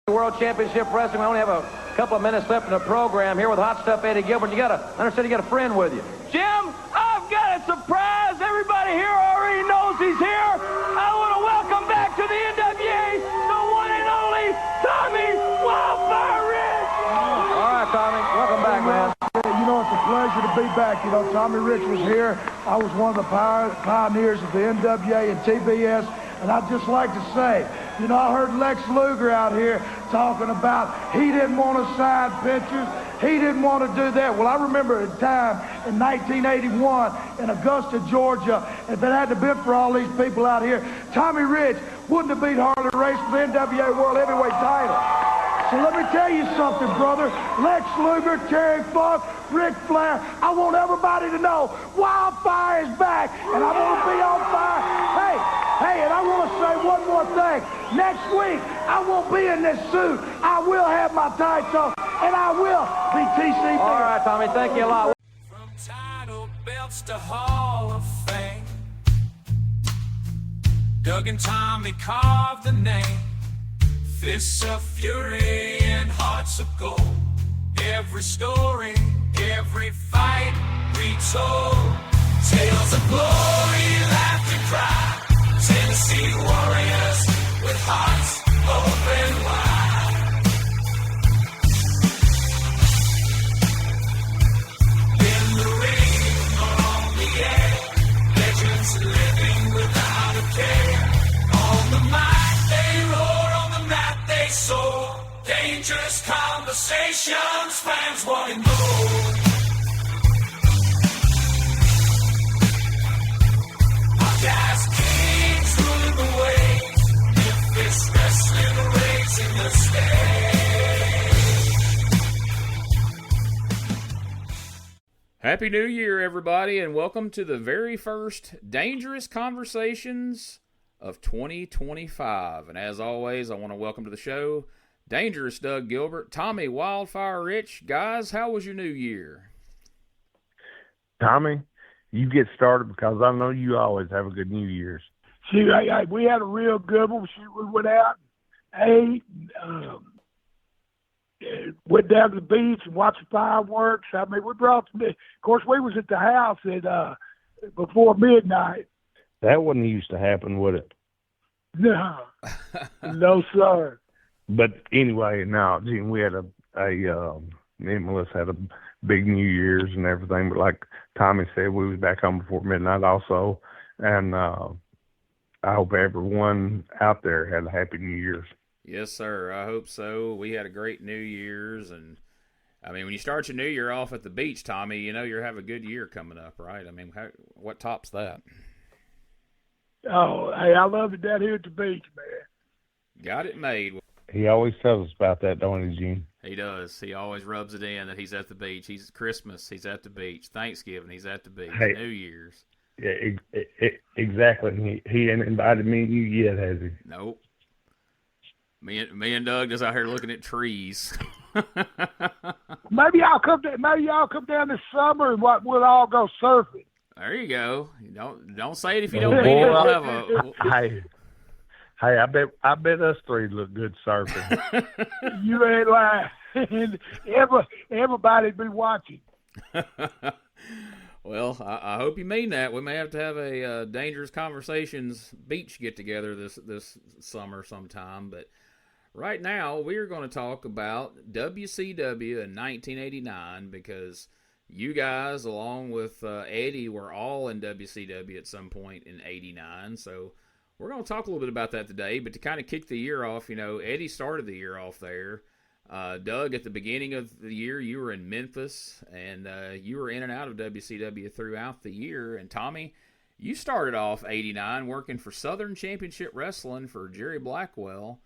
World Championship Wrestling. We only have a couple of minutes left in the program here with Hot Stuff Eddie Gilbert. I understand you got a friend with you. Jim, I've got a surprise. Everybody here already knows he's here. I want to welcome back to the NWA, the one and only Tommy Wildfire Rich. All right, Tommy. Welcome back, man. You know, it's a pleasure to be back. You know, Tommy Rich was here. I was one of the pioneers of the NWA and TBS. And I'd just like to say, you know, I heard Lex Luger out here talking about he didn't want to sign pictures. He didn't want to do that. Well, I remember a time in 1981 in Augusta, Georgia, if it hadn't been for all these people out here, Tommy Rich wouldn't have beat Harley Race for the NWA World Heavyweight title. So let me tell you something, brother. Lex Luger, Terry Funk, Ric Flair, I want everybody to know Wildfire is back, and I want to be on fire. Hey, and I want to say one more thing. Next week, I won't be in this suit. I will have my tights on, and I will be TCB. All right, Tommy, thank you a lot. From title belts to Hall of Fame, Doug and Tommy carved the name. Fists of fury and hearts of gold. Every story, every fight retold. Tales of glory, laughter, cry. Tennessee warriors with hearts open wide. In the ring or on the air, legends living without a care. On the mic they roar, on the mat they soar. Dangerous conversations, fans wanting more. Our guys kings ruling the waves. Memphis wrestling raising the stage. Happy New Year, everybody, and welcome to the very first Dangerous Conversations of 2025. And as always, I want to welcome to the show Dangerous Doug Gilbert, Tommy Wildfire Rich. Guys, how was your New Year? Tommy, you get started because I know you always have a good New Year's. See, we had a real good one. We went out, ate, went down to the beach and watched the fireworks. I mean, we brought some. Of course, we was at the house at before midnight. That wouldn't used to happen, would it? No, no, sir. But anyway, no, Gene, we had me and Melissa had a big New Year's and everything. But like Tommy said, we was back home before midnight also. And I hope everyone out there had a happy New Year's. Yes, sir. I hope so. We had a great New Year's. And, I mean, when you start your New Year off at the beach, Tommy, you know you're having a good year coming up, right? I mean, what tops that? Oh, hey, I love it down here at the beach, man. Got it made. He always tells us about that, don't he, Gene? He does. He always rubs it in that he's at the beach. He's Christmas, he's at the beach. Thanksgiving, he's at the beach. Hey, New Year's. Yeah, exactly. He ain't invited me and you yet, has he? Nope. Me and Doug just out here looking at trees. Maybe y'all come down this summer and we'll all go surfing. There you go. Don't say it if you don't mean it. We'll have Hey, I bet us three look good surfing. You ain't lying. Everybody'd be watching. Well, I hope you mean that. We may have to have a Dangerous Conversations beach get-together this summer sometime. But right now, we're going to talk about WCW in 1989 because you guys, along with Eddie, were all in WCW at some point in 89. So we're going to talk a little bit about that today, but to kind of kick the year off, you know, Eddie started the year off there. Doug, at the beginning of the year, you were in Memphis, and you were in and out of WCW throughout the year. And Tommy, you started off 89 working for Southern Championship Wrestling for Jerry Blackwell,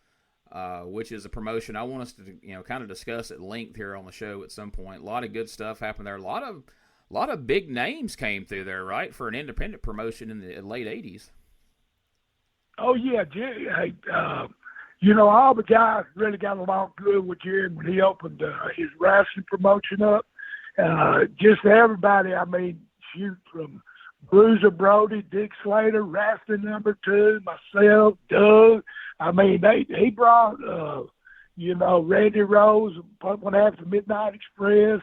which is a promotion I want us to, you know, kind of discuss at length here on the show at some point. A lot of good stuff happened there. A lot of big names came through there, right, for an independent promotion in the late 80s. Oh, yeah, Jerry. Hey, you know, all the guys really got along good with Jerry when he opened his wrestling promotion up. Just everybody, I mean, shoot, from Bruiser Brody, Dick Slater, Wrestling #2, myself, Doug. I mean, he brought, you know, Randy Rose, one half the Midnight Express.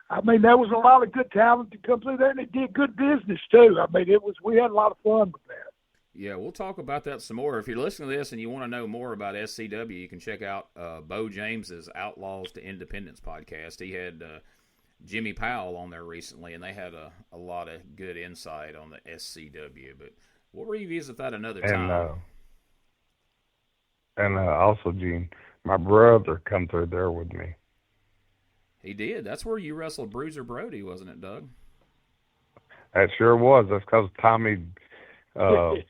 I mean, there was a lot of good talent to come through there, and it did good business too. I mean, we had a lot of fun with that. Yeah, we'll talk about that some more. If you're listening to this and you want to know more about SCW, you can check out Bo James's Outlaws to Independence podcast. He had Jimmy Powell on there recently, and they had a lot of good insight on the SCW. But we'll revisit that another time. And also, Gene, my brother come through there with me. He did. That's where you wrestled Bruiser Brody, wasn't it, Doug? That sure was. That's because Tommy, the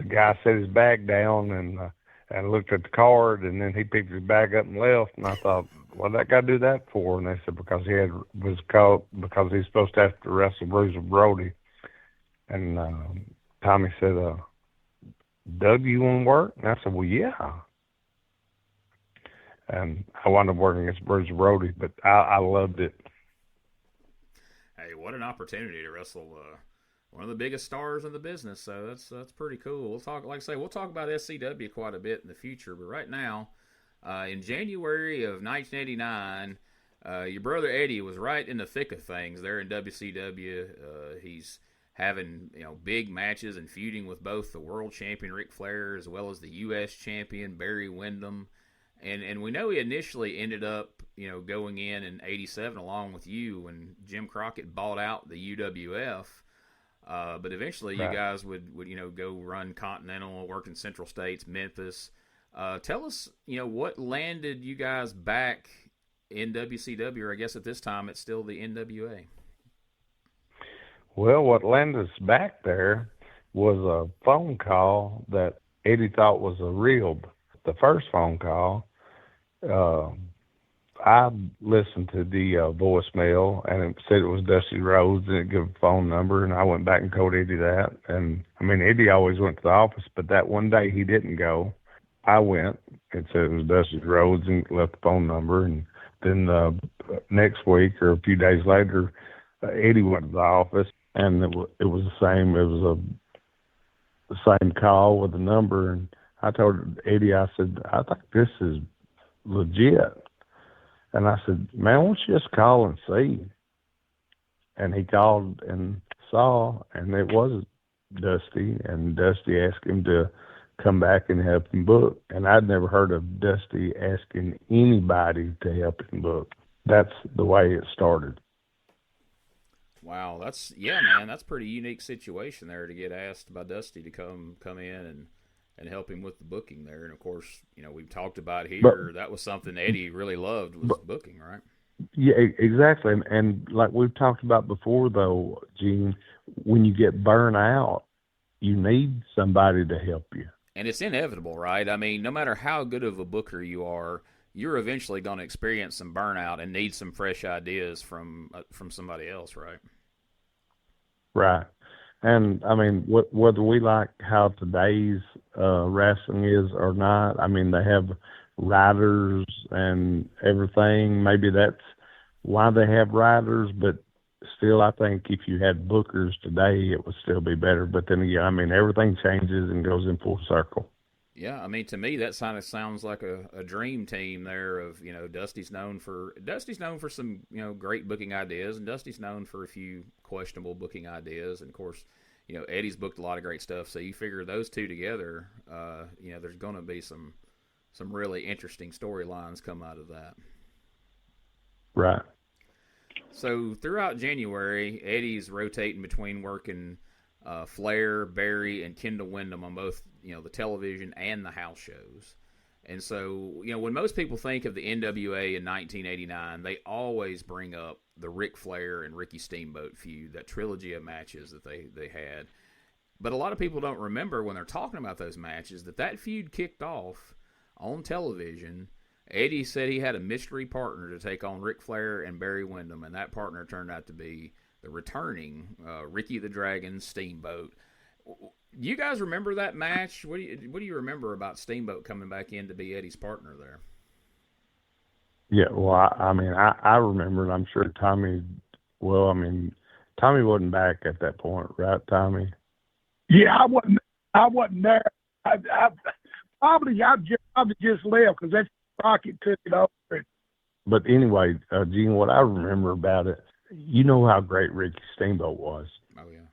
guy set his bag down and looked at the card, and then he picked his bag up and left. And I thought, what did that guy do that for? And they said because because he's supposed to have to wrestle Bruiser Brody. And Tommy said, Doug, you want to work? And I said, well, yeah. And I wound up working against Bruiser Brody, but I loved it. Hey, what an opportunity to wrestle one of the biggest stars in the business. So that's pretty cool. We'll talk, like I say, we'll talk about SCW quite a bit in the future. But right now, in January of 1989, your brother Eddie was right in the thick of things there in WCW. He's having big matches and feuding with both the world champion Ric Flair as well as the U.S. champion Barry Windham. And we know he initially ended up, going in 87 along with you when Jim Crockett bought out the UWF. But eventually you guys would go run Continental, work in Central States, Memphis. Tell us, what landed you guys back in WCW, or I guess at this time it's still the NWA. Well, what landed us back there was a phone call that Eddie thought was a rib. The first phone call, I listened to the voicemail, and it said it was Dusty Rhodes, and it gave a phone number, and I went back and told Eddie that. And, I mean, Eddie always went to the office, but that one day he didn't go. I went and said it was Dusty Rhodes and left the phone number. And then next week or a few days later, Eddie went to the office, and it was the same. It was the same call with the number, and I told Eddie, I said, I think this is legit. And I said, man, why don't you just call and see? And he called and saw, and it was Dusty, and Dusty asked him to come back and help him book. And I'd never heard of Dusty asking anybody to help him book. That's the way it started. Wow, that's man, that's a pretty unique situation there to get asked by Dusty to come in and help him with the booking there. And of course, we've talked about here, that was something Eddie really loved, was booking, right? Yeah, exactly. And like we've talked about before, though, Gene, when you get burnt out, you need somebody to help you. And it's inevitable, right? I mean, no matter how good of a booker you are, you're eventually going to experience some burnout and need some fresh ideas from somebody else, right? Right. And, I mean, whether we like how today's wrestling is or not, I mean, they have writers and everything. Maybe that's why they have writers, but still, I think if you had bookers today, it would still be better. But then again, I mean, everything changes and goes in full circle. Yeah, I mean, to me, that kind of sounds like a dream team there of, Dusty's known for some, great booking ideas, and Dusty's known for a few questionable booking ideas. And, of course, Eddie's booked a lot of great stuff. So you figure those two together, there's going to be some really interesting storylines come out of that. Right. So throughout January, Eddie's rotating between working Flair, Barry, and Kendall Windham on both, the television and the house shows. And so, when most people think of the NWA in 1989, they always bring up the Ric Flair and Ricky Steamboat feud, that trilogy of matches that they had. But a lot of people don't remember when they're talking about those matches that feud kicked off on television. Eddie said he had a mystery partner to take on Ric Flair and Barry Windham, and that partner turned out to be the returning Ricky the Dragon Steamboat. Do you guys remember that match? What do you remember about Steamboat coming back in to be Eddie's partner there? Yeah, well, I mean, I remember, and I'm sure Tommy wasn't back at that point, right, Tommy? Yeah, I wasn't there. I probably just left because that's Rocket took it over. But anyway, Gene, what I remember about it, you know how great Ricky Steamboat was. Oh yeah.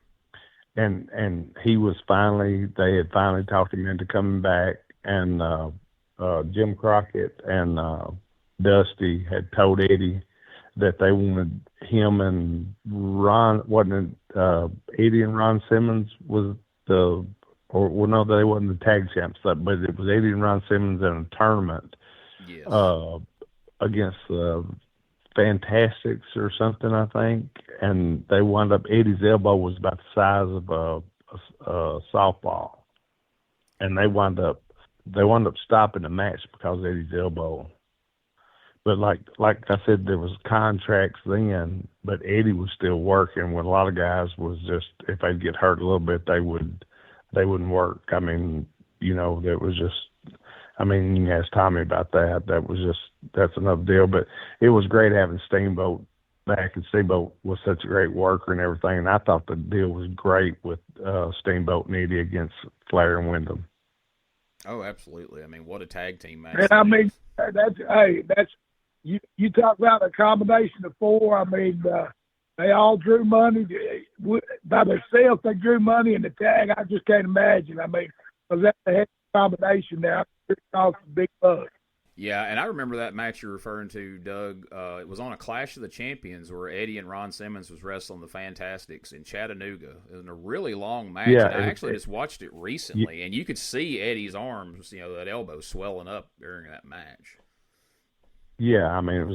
And he was they had finally talked him into coming back, and Jim Crockett and Dusty had told Eddie that they wanted him and Ron, wasn't it Eddie and Ron Simmons was no, they wasn't the tag champs, but it was Eddie and Ron Simmons in a tournament. Yes. Against Fantastics or something, I think, and they wound up. Eddie's elbow was about the size of a softball, and they wound up stopping the match because of Eddie's elbow. But like I said, there was contracts then, but Eddie was still working. When a lot of guys was just, if they'd get hurt a little bit, they wouldn't work. I mean, that was just. I mean, you can ask Tommy about that. That's another deal. But it was great having Steamboat back, and Steamboat was such a great worker and everything. And I thought the deal was great with Steamboat and Eddie against Flair and Windham. Oh, absolutely. I mean, what a tag team match. And I mean, that's you talk about a combination of four. I mean, they all drew money by themselves. They drew money in the tag. I just can't imagine. I mean, because that's a heavy combination there. It cost a big bucks. Yeah, and I remember that match you're referring to, Doug. It was on a Clash of the Champions where Eddie and Ron Simmons was wrestling the Fantastics in Chattanooga. It was a really long match. Yeah, and I actually just watched it recently, and you could see Eddie's arms, that elbow swelling up during that match. Yeah, I mean, it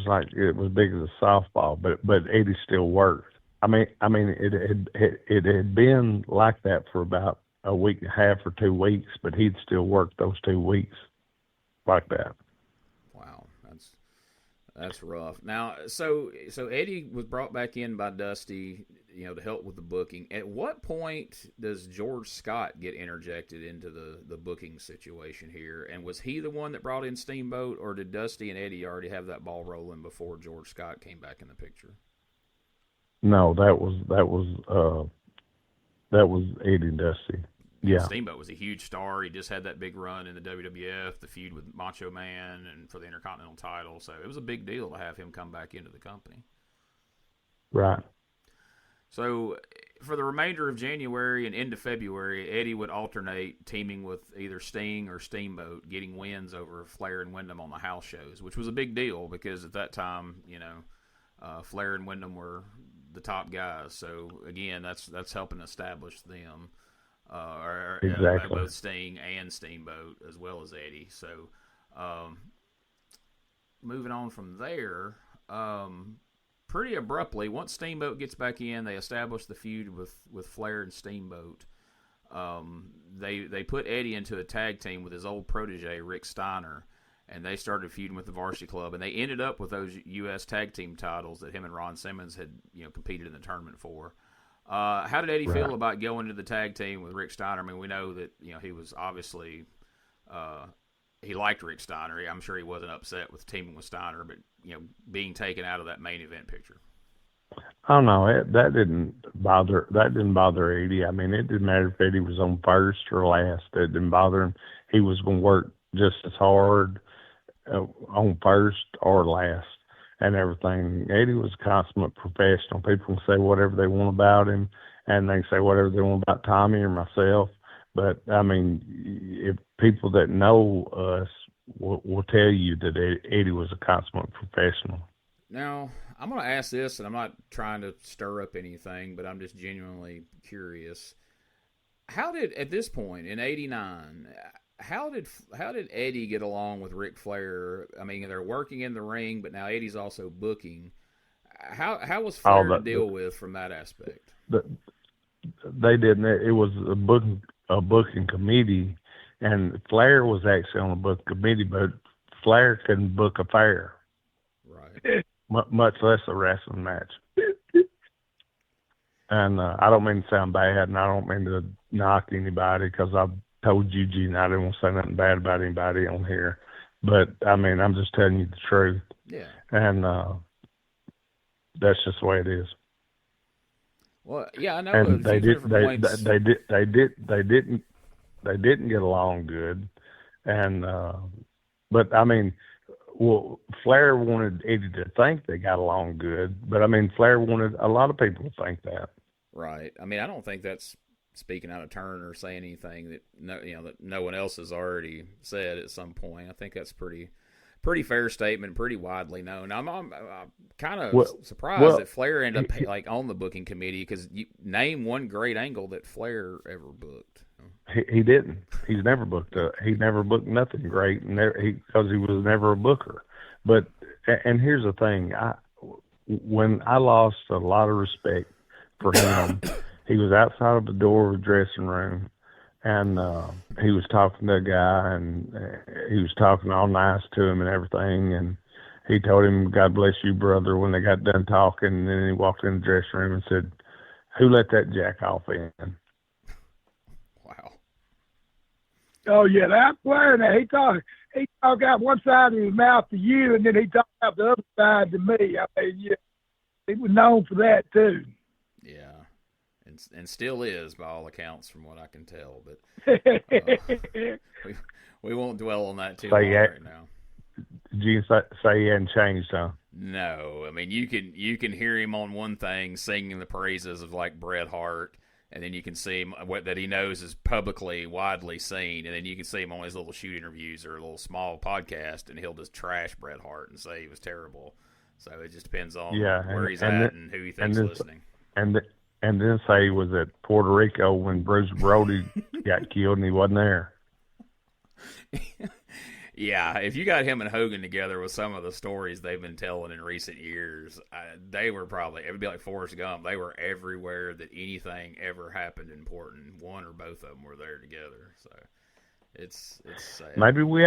was big as a softball, but Eddie still worked. I mean, it had been like that for about a week and a half or 2 weeks, but he'd still work those 2 weeks like that. Wow, that's rough. Now, so Eddie was brought back in by Dusty, to help with the booking. At what point does George Scott get interjected into the booking situation here? And was he the one that brought in Steamboat, or did Dusty and Eddie already have that ball rolling before George Scott came back in the picture? No, that was Eddie and Dusty. Yeah. Steamboat was a huge star. He just had that big run in the WWF, the feud with Macho Man, and for the Intercontinental title. So it was a big deal to have him come back into the company. Right. So for the remainder of January and into February, Eddie would alternate teaming with either Sting or Steamboat, getting wins over Flair and Windham on the house shows, which was a big deal because at that time, Flair and Windham were the top guys. So again, that's helping establish them. Exactly. Both Sting and Steamboat, as well as Eddie. So, moving on from there, pretty abruptly, once Steamboat gets back in, they establish the feud with Flair and Steamboat. They put Eddie into a tag team with his old protege, Rick Steiner, and they started feuding with the Varsity Club, and they ended up with those U.S. tag team titles that him and Ron Simmons had competed in the tournament for. How did Eddie feel about going to the tag team with Rick Steiner? I mean, we know that he was obviously he liked Rick Steiner. I'm sure he wasn't upset with teaming with Steiner, but being taken out of that main event picture. Oh no, that didn't bother Eddie. I mean, it didn't matter if Eddie was on first or last. It didn't bother him. He was going to work just as hard on first or last. And everything. Eddie was a consummate professional. People can say whatever they want about him, and they can say whatever they want about Tommy or myself. But, I mean, if people that know us will tell you that Eddie was a consummate professional. Now, I'm going to ask this, and I'm not trying to stir up anything, but I'm just genuinely curious. How did, at this point, in '89, How did Eddie get along with Ric Flair? I mean, they're working in the ring, but now Eddie's also booking. How was Flair to deal with from that aspect? They didn't. It was a booking committee, and Flair was actually on the booking committee, but Flair couldn't book a fair, right? Much less a wrestling match. And I don't mean to sound bad, and I don't mean to knock anybody because I've told you, Gene, I didn't want to say nothing bad about anybody on here. But, I mean, I'm just telling you the truth. Yeah. And that's just the way it is. Well, yeah, I know. And they didn't get along good. And But I mean, well, Flair wanted Eddie to think they got along good, but I mean, Flair wanted a lot of people to think that. Right. I mean, I don't think that's speaking out of turn or saying anything that no one else has already said at some point. I think that's pretty fair statement, pretty widely known. I'm kind of surprised that Flair ended up like on the booking committee, because you name one great angle that Flair ever booked. He didn't. He never booked nothing great, because he was never a booker. But and here's the thing, when I lost a lot of respect for him, he was outside of the door of the dressing room, and he was talking to a guy, and he was talking all nice to him and everything, and he told him, "God bless you, brother," when they got done talking, and then he walked in the dressing room and said, "Who let that jack off in?" Wow. Oh yeah, that Flair, he talk out one side of his mouth to you, and then he talk out the other side to me. I mean, yeah, he was known for that too. Yeah. And still is, by all accounts, from what I can tell. But we won't dwell on that too long right now. Did you say he hadn't changed, huh? No, I mean you can hear him on one thing singing the praises of like Bret Hart, and then you can see him that he knows is publicly widely seen, and then you can see him on his little shoot interviews or a little small podcast, and he'll just trash Bret Hart and say he was terrible. So it just depends on where he's at and who he thinks listening. And then say he was at Puerto Rico when Bruce Brody got killed and he wasn't there. Yeah, if you got him and Hogan together with some of the stories they've been telling in recent years, they were probably, it would be like Forrest Gump. They were everywhere that anything ever happened important. One or both of them were there together. So it's sad. Maybe they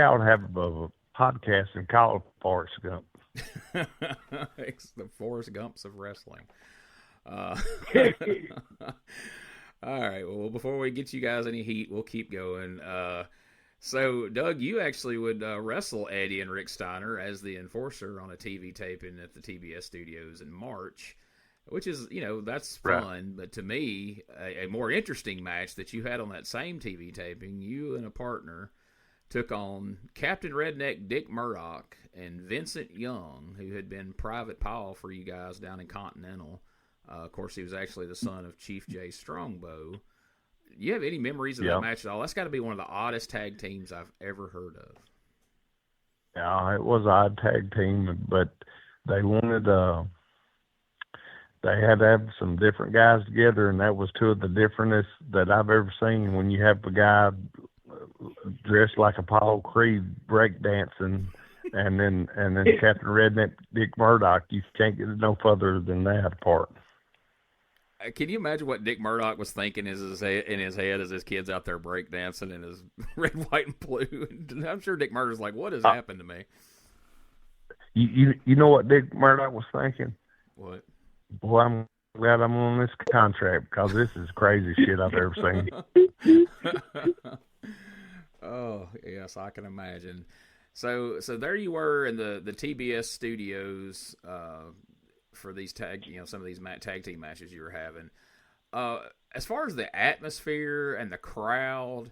ought to have a podcast and call it Forrest Gump. It's the Forrest Gumps of wrestling. All right. Well, before we get you guys any heat, we'll keep going. So, Doug, you actually would wrestle Eddie and Rick Steiner as the enforcer on a TV taping at the TBS studios in March, which is, that's fun. Right. But to me, a more interesting match that you had on that same TV taping, you and a partner took on Captain Redneck Dick Murdoch and Vincent Young, who had been Private Paul for you guys down in Continental. Of course, he was actually the son of Chief Jay Strongbow. You have any memories of that match at all? That's got to be one of the oddest tag teams I've ever heard of. Yeah, it was an odd tag team, but they wanted they had to have some different guys together, and that was two of the differentest that I've ever seen. When you have a guy dressed like Apollo Creed breakdancing, and then Captain Redneck Dick Murdoch, you can't get no further than that apart. Can you imagine what Dick Murdoch was thinking in his head as his kid's out there breakdancing in his red, white, and blue? I'm sure Dick Murdoch's like, what has happened to me? You know what Dick Murdoch was thinking? What? Boy, I'm glad I'm on this contract, because this is crazy shit I've ever seen. Oh, yes, I can imagine. So there you were in the TBS studios for these some of these tag team matches you were having. As far as the atmosphere and the crowd,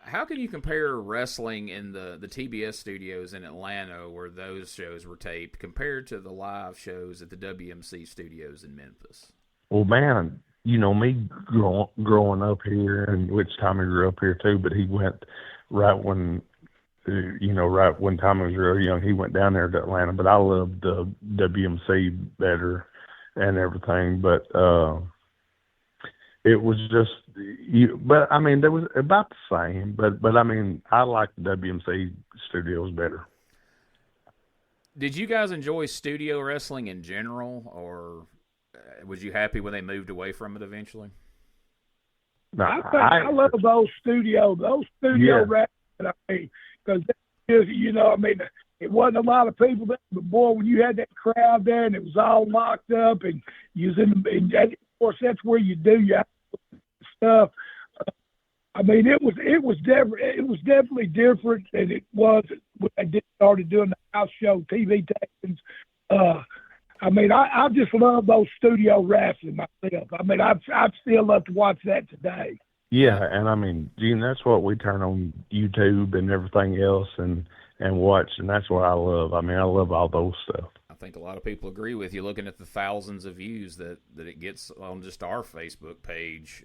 how can you compare wrestling in the TBS studios in Atlanta, where those shows were taped, compared to the live shows at the WMC studios in Memphis? Well, man, me growing up here, and which Tommy grew up here too, but he went right when Tommy was real young, he went down there to Atlanta. But I loved the WMC better and everything. But it was just, but I mean, there was about the same. But I mean, I liked the WMC studios better. Did you guys enjoy studio wrestling in general, or was you happy when they moved away from it eventually? No, I love those studio wrestling. I mean, because it wasn't a lot of people there, but boy, when you had that crowd there and it was all locked up, and you was of course that's where you do your stuff. I mean, it was definitely different than it was when I started doing the house show TV tapings. I mean, I just love those studio wrestling myself. I mean, I'd still love to watch that today. Yeah, and I mean, Gene, that's what we turn on YouTube and everything else and watch, and that's what I love. I mean, I love all those stuff. I think a lot of people agree with you. Looking at the thousands of views that it gets on just our Facebook page,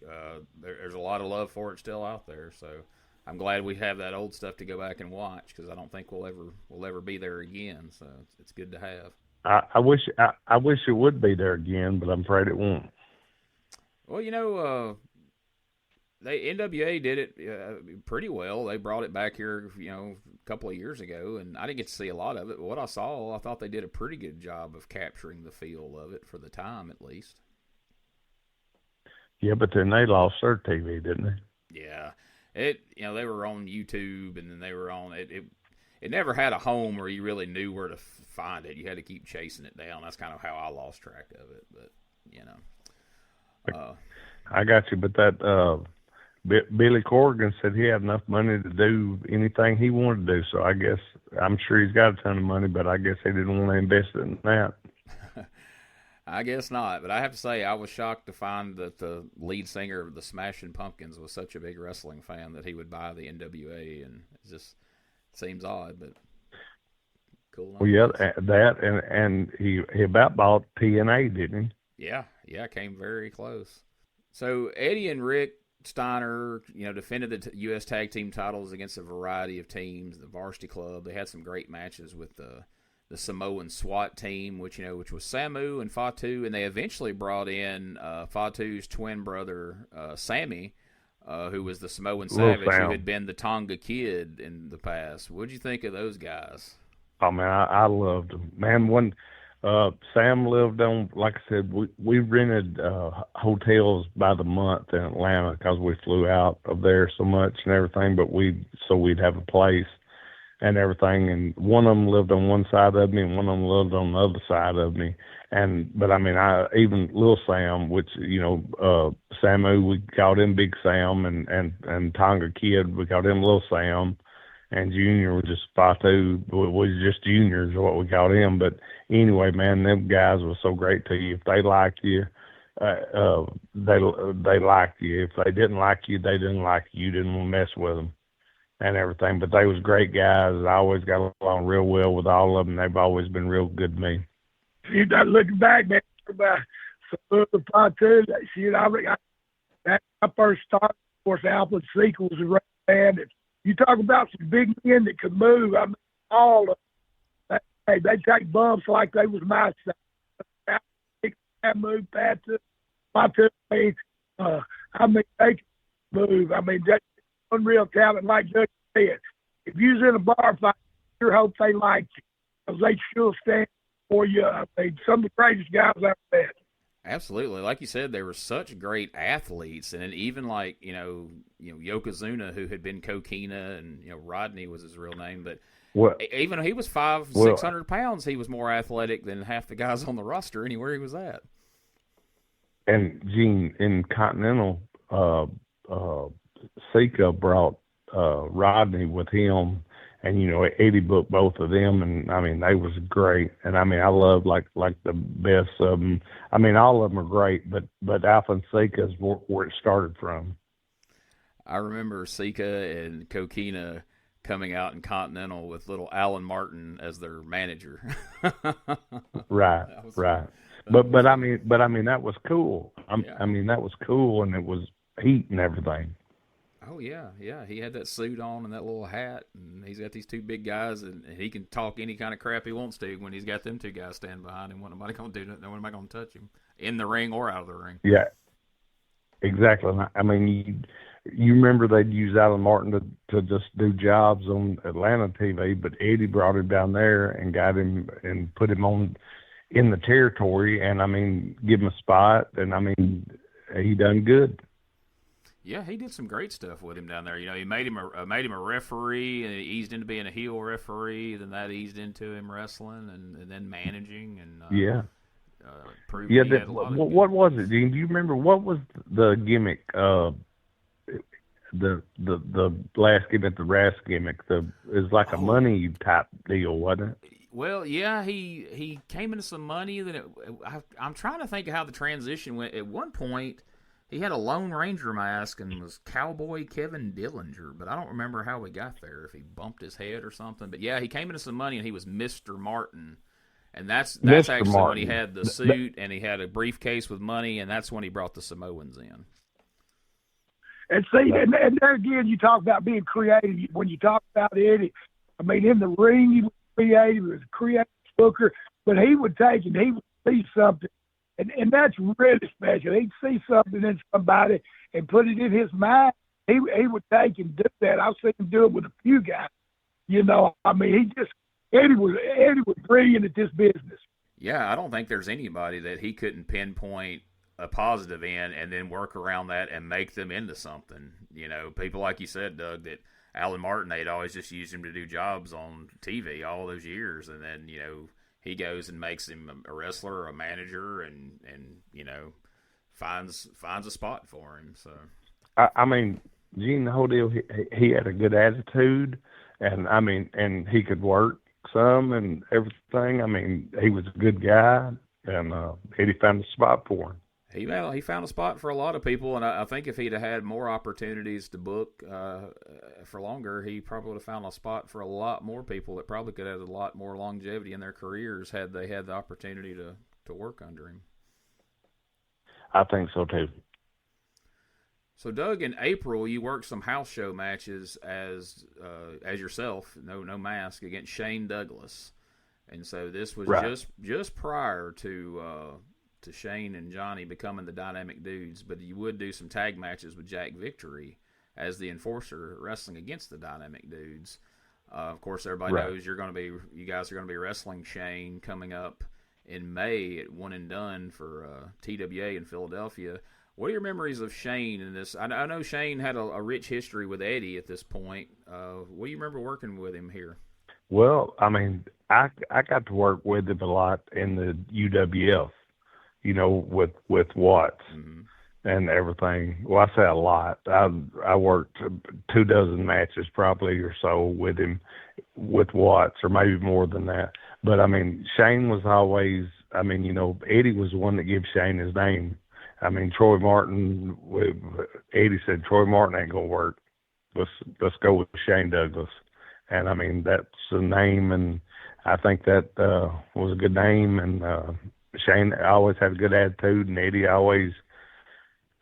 there's a lot of love for it still out there. So I'm glad we have that old stuff to go back and watch, because I don't think we'll ever be there again. So it's good to have. I wish it would be there again, but I'm afraid it won't. Well, NWA did it pretty well. They brought it back here, a couple of years ago, and I didn't get to see a lot of it. But what I saw, I thought they did a pretty good job of capturing the feel of it for the time, at least. Yeah, but then they lost their TV, didn't they? Yeah, they were on YouTube, and then they were on it. It never had a home where you really knew where to find it. You had to keep chasing it down. That's kind of how I lost track of it. But I got you. But that Billy Corgan said he had enough money to do anything he wanted to do. So I guess I'm sure he's got a ton of money, but I guess he didn't want to invest it in that. I guess not. But I have to say, I was shocked to find that the lead singer of the Smashing Pumpkins was such a big wrestling fan that he would buy the NWA, and it just seems odd, but cool. Well, yeah, that and he about bought TNA, didn't he? Yeah, came very close. So Eddie and Rick Steiner, defended the U.S. Tag Team titles against a variety of teams. The Varsity Club, they had some great matches with the Samoan SWAT team, which was Samu and Fatu, and they eventually brought in Fatu's twin brother, Sammy, who was the Samoan Savage, who had been the Tonga Kid in the past. What'd you think of those guys? Oh, man, I loved them. Man, when Sam lived on, like I said, we rented hotels by the month in Atlanta because we flew out of there so much and everything, but we'd have a place and everything, and one of them lived on one side of me and one of them lived on the other side of me. But I mean, even Little Sam, which, Samu, we called him Big Sam, and Tonga Kid, we called him Little Sam, and Junior was just Fatu, was just Junior is what we called him. But anyway, man, them guys were so great to you. If they liked you, they liked you. If they didn't like you, they didn't like you. You didn't want to mess with them and everything. But they was great guys. I always got along real well with all of them. They've always been real good to me. You not looking back, man, about some other Fatu. I first started, of course, Alpha Sequels and Red Band. You talk about some big men that could move. I mean, all of them. They take bumps like they was my stuff. Move, Fatu. I mean, they can move. I mean, that's unreal talent. Like Doug said, if you was in a bar fight, I sure hope they liked you, because they sure stand for you. I mean, some of the greatest guys I've met. Absolutely. Like you said, they were such great athletes. And even like, Yokozuna, who had been Kokina, and, Rodney was his real name. But even though he was 600 pounds, he was more athletic than half the guys on the roster anywhere he was at. And, Gene, in Continental, Sika brought Rodney with him. And, Eddie booked both of them, and, I mean, they was great. And, I mean, I love, like the best of them. I mean, all of them are great, but Alpha and Sika is where it started from. I remember Sika and Kokina coming out in Continental with little Alan Martin as their manager. Right. But I mean, that was cool. I mean, that was cool, and it was heat and everything. Oh, yeah. He had that suit on and that little hat, and he's got these two big guys, and he can talk any kind of crap he wants to when he's got them two guys standing behind him. What am I going to do? No one am I going to touch him in the ring or out of the ring? Yeah, exactly. I mean, you remember they'd use Alan Martin to just do jobs on Atlanta TV, but Eddie brought him down there and got him and put him on in the territory, and, I mean, give him a spot, and, I mean, he done good. Yeah, he did some great stuff with him down there. He made him a referee, and he eased into being a heel referee. Then that eased into him wrestling, and then managing, and proved he had a lot of what was it, Dean? Do you remember what was the gimmick? The last gimmick, the Rask gimmick. It was like a money type deal, wasn't it? Well, yeah, he came into some money. Then I'm trying to think of how the transition went. At one point, He had a Lone Ranger mask and was Cowboy Kevin Dillinger, but I don't remember how he got there, if he bumped his head or something. But yeah, he came into some money and he was Mr. Martin. And that's actually Martin. when he had the suit and he had a briefcase with money, and that's when he brought the Samoans in. And see, and there again, you talk about being creative. When you talk about Eddie, I mean, in the ring, he was creative. He was a creative booker, but he would take and he would see something. And that's really special. He'd see something in somebody and put it in his mind. He would take and do that. I've seen him do it with a few guys. You know, I mean, Eddie was brilliant at this business. Yeah, I don't think there's anybody that he couldn't pinpoint a positive in and then work around that and make them into something. You know, people like you said, Doug, that Alan Martin, they'd always just used him to do jobs on TV all those years, and then, you know, he goes and makes him a wrestler or a manager and you know, finds a spot for him. So I mean, Gene, the whole deal, he had a good attitude, and I mean, and he could work some and everything. I mean, he was a good guy, and Eddie found a spot for him. He found a spot for a lot of people, and I think if he'd have had more opportunities to book for longer, he probably would have found a spot for a lot more people that probably could have a lot more longevity in their careers had they had the opportunity to work under him. I think so too. So, Doug, in April, you worked some house show matches as yourself, no mask, against Shane Douglas, and so this was right. just prior to Shane and Johnny becoming the Dynamic Dudes, but you would do some tag matches with Jack Victory as the enforcer wrestling against the Dynamic Dudes. Of course, everybody right. knows you guys are going to be wrestling Shane coming up in May at One and Done for TWA in Philadelphia. What are your memories of Shane in this? I know Shane had a rich history with Eddie at this point. What do you remember working with him here? Well, I mean, I got to work with him a lot in the UWF. You know, with Watts mm-hmm. and everything. Well, I say a lot. I worked 24 matches probably or so with him, with Watts, or maybe more than that. But, I mean, Shane was always, I mean, you know, Eddie was the one that gave Shane his name. I mean, Troy Martin, Eddie said, Troy Martin ain't going to work. Let's go with Shane Douglas. And, I mean, that's the name, and I think that was a good name, and Shane always had a good attitude, and Eddie always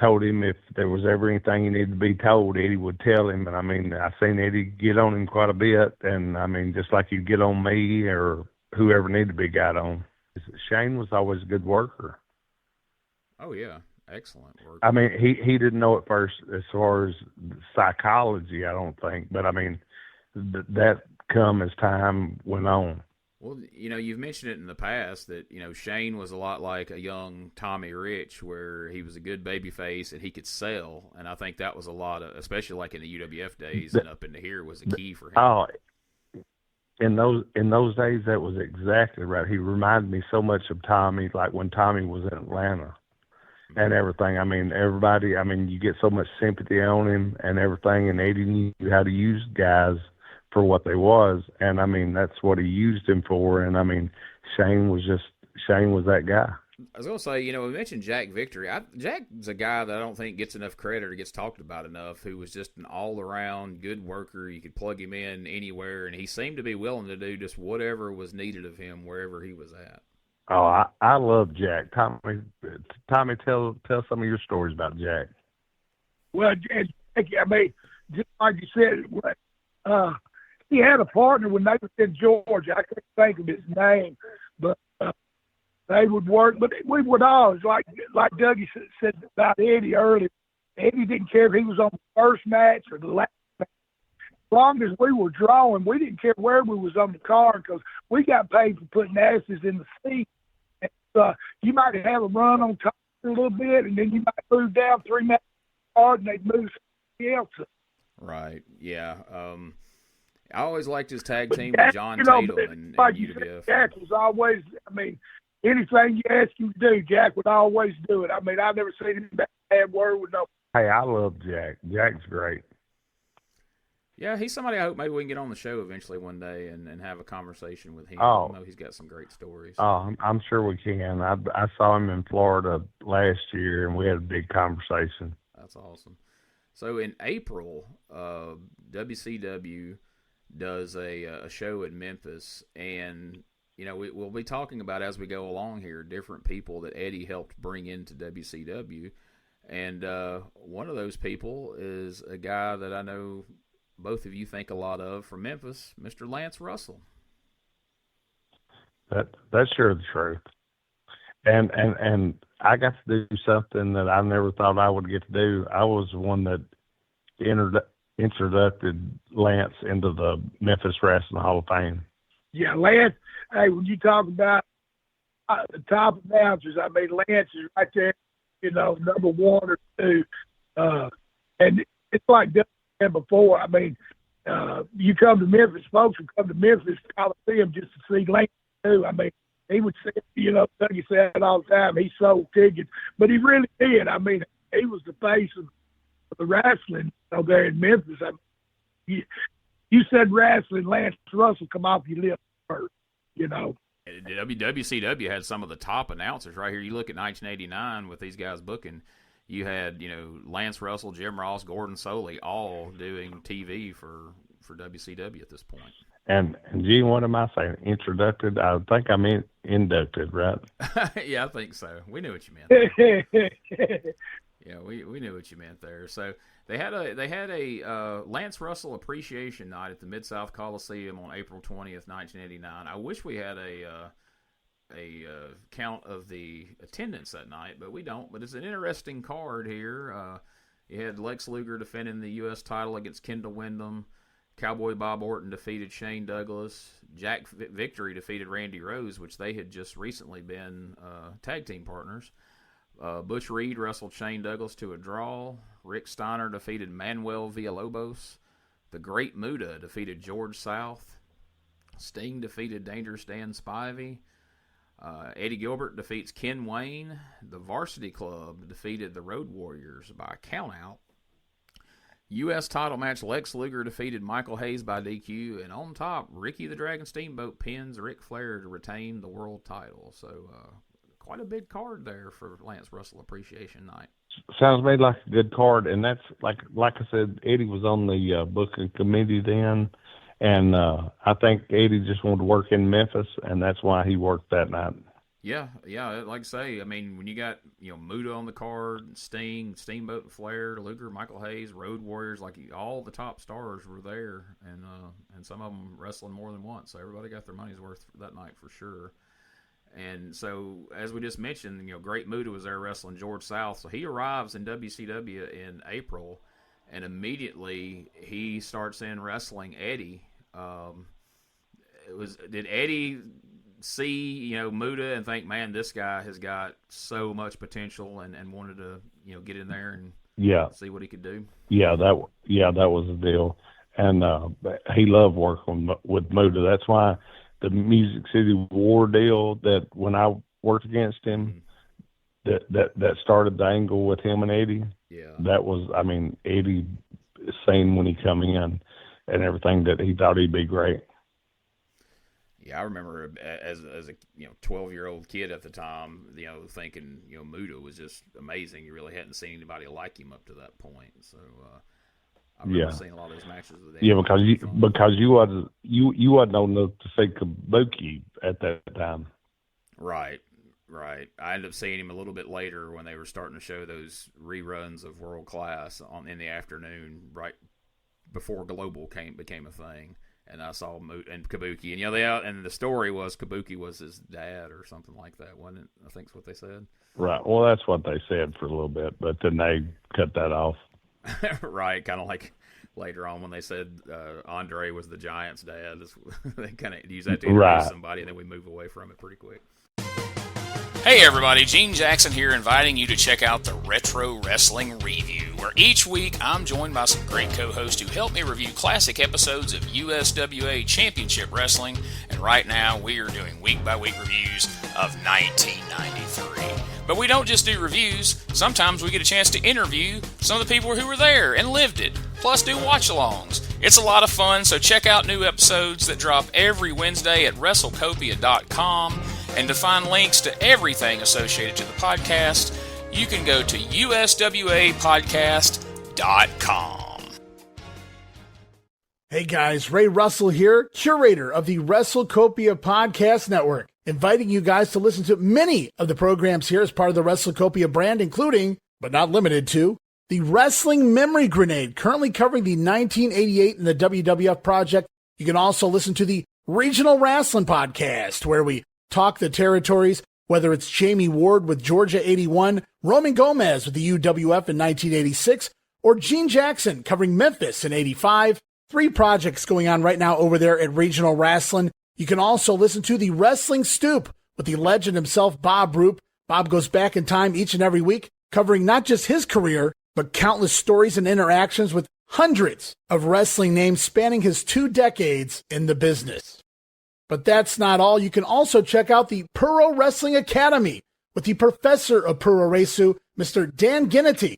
told him if there was ever anything he needed to be told, Eddie would tell him. And, I mean, I seen Eddie get on him quite a bit, and, I mean, just like he'd get on me or whoever needed to be got on. Shane was always a good worker. Oh, yeah. Excellent work. I mean, he didn't know at first as far as psychology, I don't think. But, I mean, that come as time went on. Well, you know, you've mentioned it in the past that, you know, Shane was a lot like a young Tommy Rich, where he was a good babyface and he could sell. And I think that was a lot of, especially like in the UWF days and up into here, was a key for him. Oh, in those days, that was exactly right. He reminded me so much of Tommy, like when Tommy was in Atlanta and everything. I mean, everybody, I mean, you get so much sympathy on him and everything, and Eddie knew how to use guys for what they was, and I mean, that's what he used him for. And I mean, Shane was that guy. I was gonna say, you know, we mentioned Jack Victory. Jack's a guy that I don't think gets enough credit or gets talked about enough, who was just an all-around good worker. You could plug him in anywhere, and he seemed to be willing to do just whatever was needed of him wherever he was at. Oh, I love Jack. Tommy, tell some of your stories about Jack. Well, Jack, I mean, just like you said, he had a partner when they were in Georgia. I couldn't think of his name, but they would work. But we would always, like Dougie said about Eddie earlier, Eddie didn't care if he was on the first match or the last match. As long as we were drawing, we didn't care where we was on the card, because we got paid for putting asses in the seat. And, you might have a run on top for a little bit, and then you might move down 3 matches hard, and they'd move somebody else up. Right, yeah. I always liked his tag team with John Tatum and UWF. Jack was always, I mean, anything you ask him to do, Jack would always do it. I mean, I've never seen him bad word with no. Hey, I love Jack. Jack's great. Yeah, he's somebody I hope maybe we can get on the show eventually one day and have a conversation with him. Oh. I know he's got some great stories. Oh, I'm sure we can. I saw him in Florida last year, and we had a big conversation. That's awesome. So in April, WCW does a show in Memphis, and we'll be talking about as we go along here different people that Eddie helped bring into WCW, and one of those people is a guy that I know both of you think a lot of from Memphis, Mr. Lance Russell. That's sure the truth. And I got to do something that I never thought I would get to do. I was the one that introduced Lance into the Memphis Wrestling Hall of Fame. Yeah, Lance. Hey, when you talk about the top announcers, I mean, Lance is right there, number one or two. And it's like that before. I mean, you come to Memphis, folks would come to Memphis Coliseum just to see Lance too. I mean, he would say, Dougie said all the time, he sold tickets, but he really did. I mean, he was the face of the wrestling there in Memphis. I mean, you said wrestling, Lance Russell come off your lips first, WCW had some of the top announcers right here. You look at 1989 with these guys booking, you had, Lance Russell, Jim Ross, Gordon Soley, all doing TV for WCW at this point. And Gene, what am I saying? Introduced? I think I mean inducted, right? Yeah, I think so. We knew what you meant. Yeah, we knew what you meant there. So they had a Lance Russell Appreciation Night at the Mid-South Coliseum on April 20th, 1989. I wish we had a count of the attendance that night, but we don't. But it's an interesting card here. You had Lex Luger defending the U.S. title against Kendall Windham. Cowboy Bob Orton defeated Shane Douglas. Jack Victory defeated Randy Rose, which they had just recently been tag team partners. Butch Reed wrestled Shane Douglas to a draw. Rick Steiner defeated Manuel Villalobos. The Great Muta defeated George South. Sting defeated Dangerous Dan Spivey. Eddie Gilbert defeats Ken Wayne. The Varsity Club defeated the Road Warriors by countout. U.S. title match, Lex Luger defeated Michael Hayes by DQ. And on top, Ricky the Dragon Steamboat pins Ric Flair to retain the world title. So quite a big card there for Lance Russell Appreciation Night. Sounds to me like a good card. And that's, like I said, Eddie was on the booking committee then. And I think Eddie just wanted to work in Memphis, and that's why he worked that night. Yeah, like I say, I mean, when you got, Muta on the card, Sting, Steamboat and Flair, Luger, Michael Hayes, Road Warriors, like all the top stars were there, and some of them wrestling more than once, so everybody got their money's worth that night for sure. And so, as we just mentioned, Great Muta was there wrestling George South, so he arrives in WCW in April, and immediately he starts in wrestling Eddie. Did Eddie see Muta and think, man, this guy has got so much potential, and wanted to get in there and see what he could do? Yeah, that was the deal, and he loved working with Muta. That's why the Music City War deal, that when I worked against him, that started the angle with him and Eddie. Yeah, that was, I mean, Eddie saying when he come in and everything that he thought he'd be great. Yeah, I remember as a 12-year-old kid at the time, thinking Muta was just amazing. You really hadn't seen anybody like him up to that point. So I remember seeing a lot of those matches with him. Yeah, because you wasn't old enough to see Kabuki at that time. Right. I ended up seeing him a little bit later when they were starting to show those reruns of World Class in the afternoon, right before Global became a thing. And I saw Moot and Kabuki, and and the story was Kabuki was his dad or something like that, wasn't it? I think that's what they said. Right. Well, that's what they said for a little bit, but then they cut that off. Right. Kind of like later on when they said Andre was the Giants' dad. They kind of use that to introduce somebody, and then we move away from it pretty quick. Hey everybody, Gene Jackson here, inviting you to check out the Retro Wrestling Review, where each week I'm joined by some great co-hosts who help me review classic episodes of USWA Championship Wrestling, and right now we are doing week-by-week reviews of 1993. But we don't just do reviews. Sometimes we get a chance to interview some of the people who were there and lived it, plus do watch-alongs. It's a lot of fun, so check out new episodes that drop every Wednesday at wrestlecopia.com. And to find links to everything associated to the podcast, you can go to uswapodcast.com. Hey guys, Ray Russell here, curator of the WrestleCopia Podcast Network, inviting you guys to listen to many of the programs here as part of the WrestleCopia brand, including, but not limited to, the Wrestling Memory Grenade, currently covering the 1988 and the WWF project. You can also listen to the Regional Wrestling Podcast, where we talk the territories, whether it's Jamie Ward with Georgia 81, Roman Gomez with the UWF in 1986, or Gene Jackson covering Memphis in 85. 3 projects going on right now over there at Regional Wrestling. You can also listen to the Wrestling Stoop with the legend himself, Bob Roop. Bob goes back in time each and every week, covering not just his career, but countless stories and interactions with hundreds of wrestling names spanning his 2 decades in the business. But that's not all. You can also check out the Puro Wrestling Academy with the professor of Puro Resu, Mr. Dan Ginnity.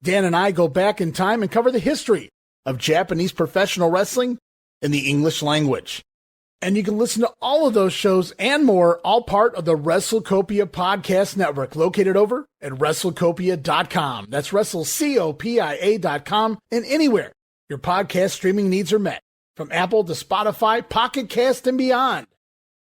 Dan and I go back in time and cover the history of Japanese professional wrestling in the English language. And you can listen to all of those shows and more, all part of the WrestleCopia Podcast Network, located over at WrestleCopia.com. That's WrestleCopia.com, and anywhere your podcast streaming needs are met, from Apple to Spotify, Pocket Cast, and beyond.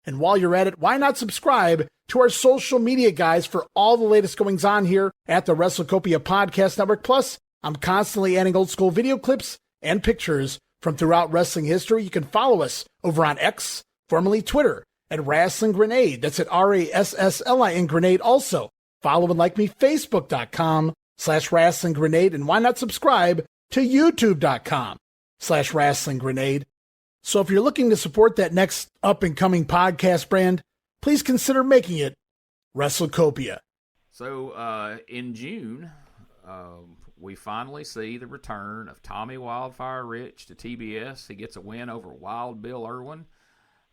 And while you're at it, why not subscribe to our social media guys for all the latest goings on here at the WrestleCopia Podcast Network. Plus, I'm constantly adding old school video clips and pictures from throughout wrestling history. You can follow us over on X, formerly Twitter, at Wrestling Grenade. That's at RASSLIN Grenade. Also, follow and like me, Facebook.com/Wrestling Grenade. And why not subscribe to YouTube.com/Wrestling Grenade. So if you're looking to support that next up-and-coming podcast brand, please consider making it WrestleCopia. So in June, we finally see the return of Tommy Wildfire Rich to TBS. He gets a win over Wild Bill Irwin.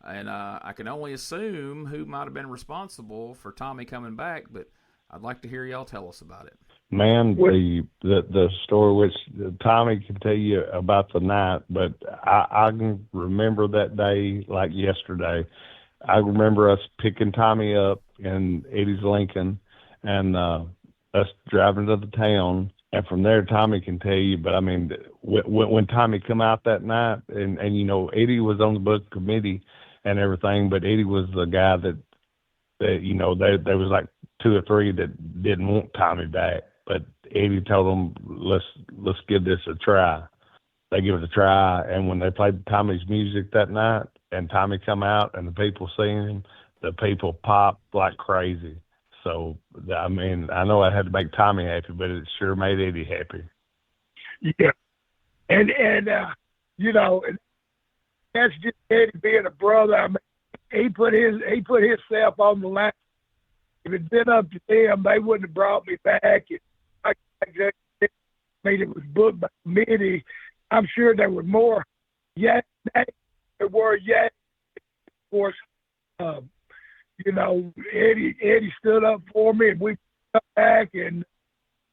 And I can only assume who might have been responsible for Tommy coming back, but I'd like to hear y'all tell us about it. Man, the story which Tommy can tell you about the night, but I can remember that day like yesterday. I remember us picking Tommy up in Eddie's Lincoln and us driving to the town. And from there, Tommy can tell you, but I mean, when Tommy come out that night, and you know, Eddie was on the book committee and everything, but Eddie was the guy that you know, there was like 2 or 3 that didn't want Tommy back. But Eddie told them, let's give this a try. They give it a try, and when they played Tommy's music that night, and Tommy come out, and the people seeing him, the people popped like crazy. So, I mean, I know I had to make Tommy happy, but it sure made Eddie happy. Yeah, and you know, that's just Eddie being a brother. I mean, he put himself on the line. If it'd been up to them, they wouldn't have brought me back. I mean, it was booked by committee. I'm sure there were more yes. There were yes. Of course, you know, Eddie stood up for me, and we come back, and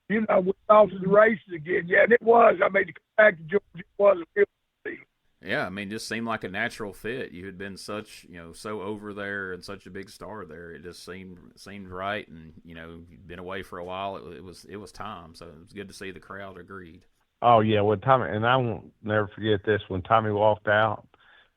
you know, we off to the races again. Yeah, and it was. I mean, to come back to Georgia, it was a real thing. Yeah, I mean, just seemed like a natural fit. You had been such, you know, so over there and such a big star there. It just seemed right, and you know, you'd been away for a while. It was time, so it was good to see the crowd agreed. Oh yeah, when Tommy, and I won't never forget this. When Tommy walked out,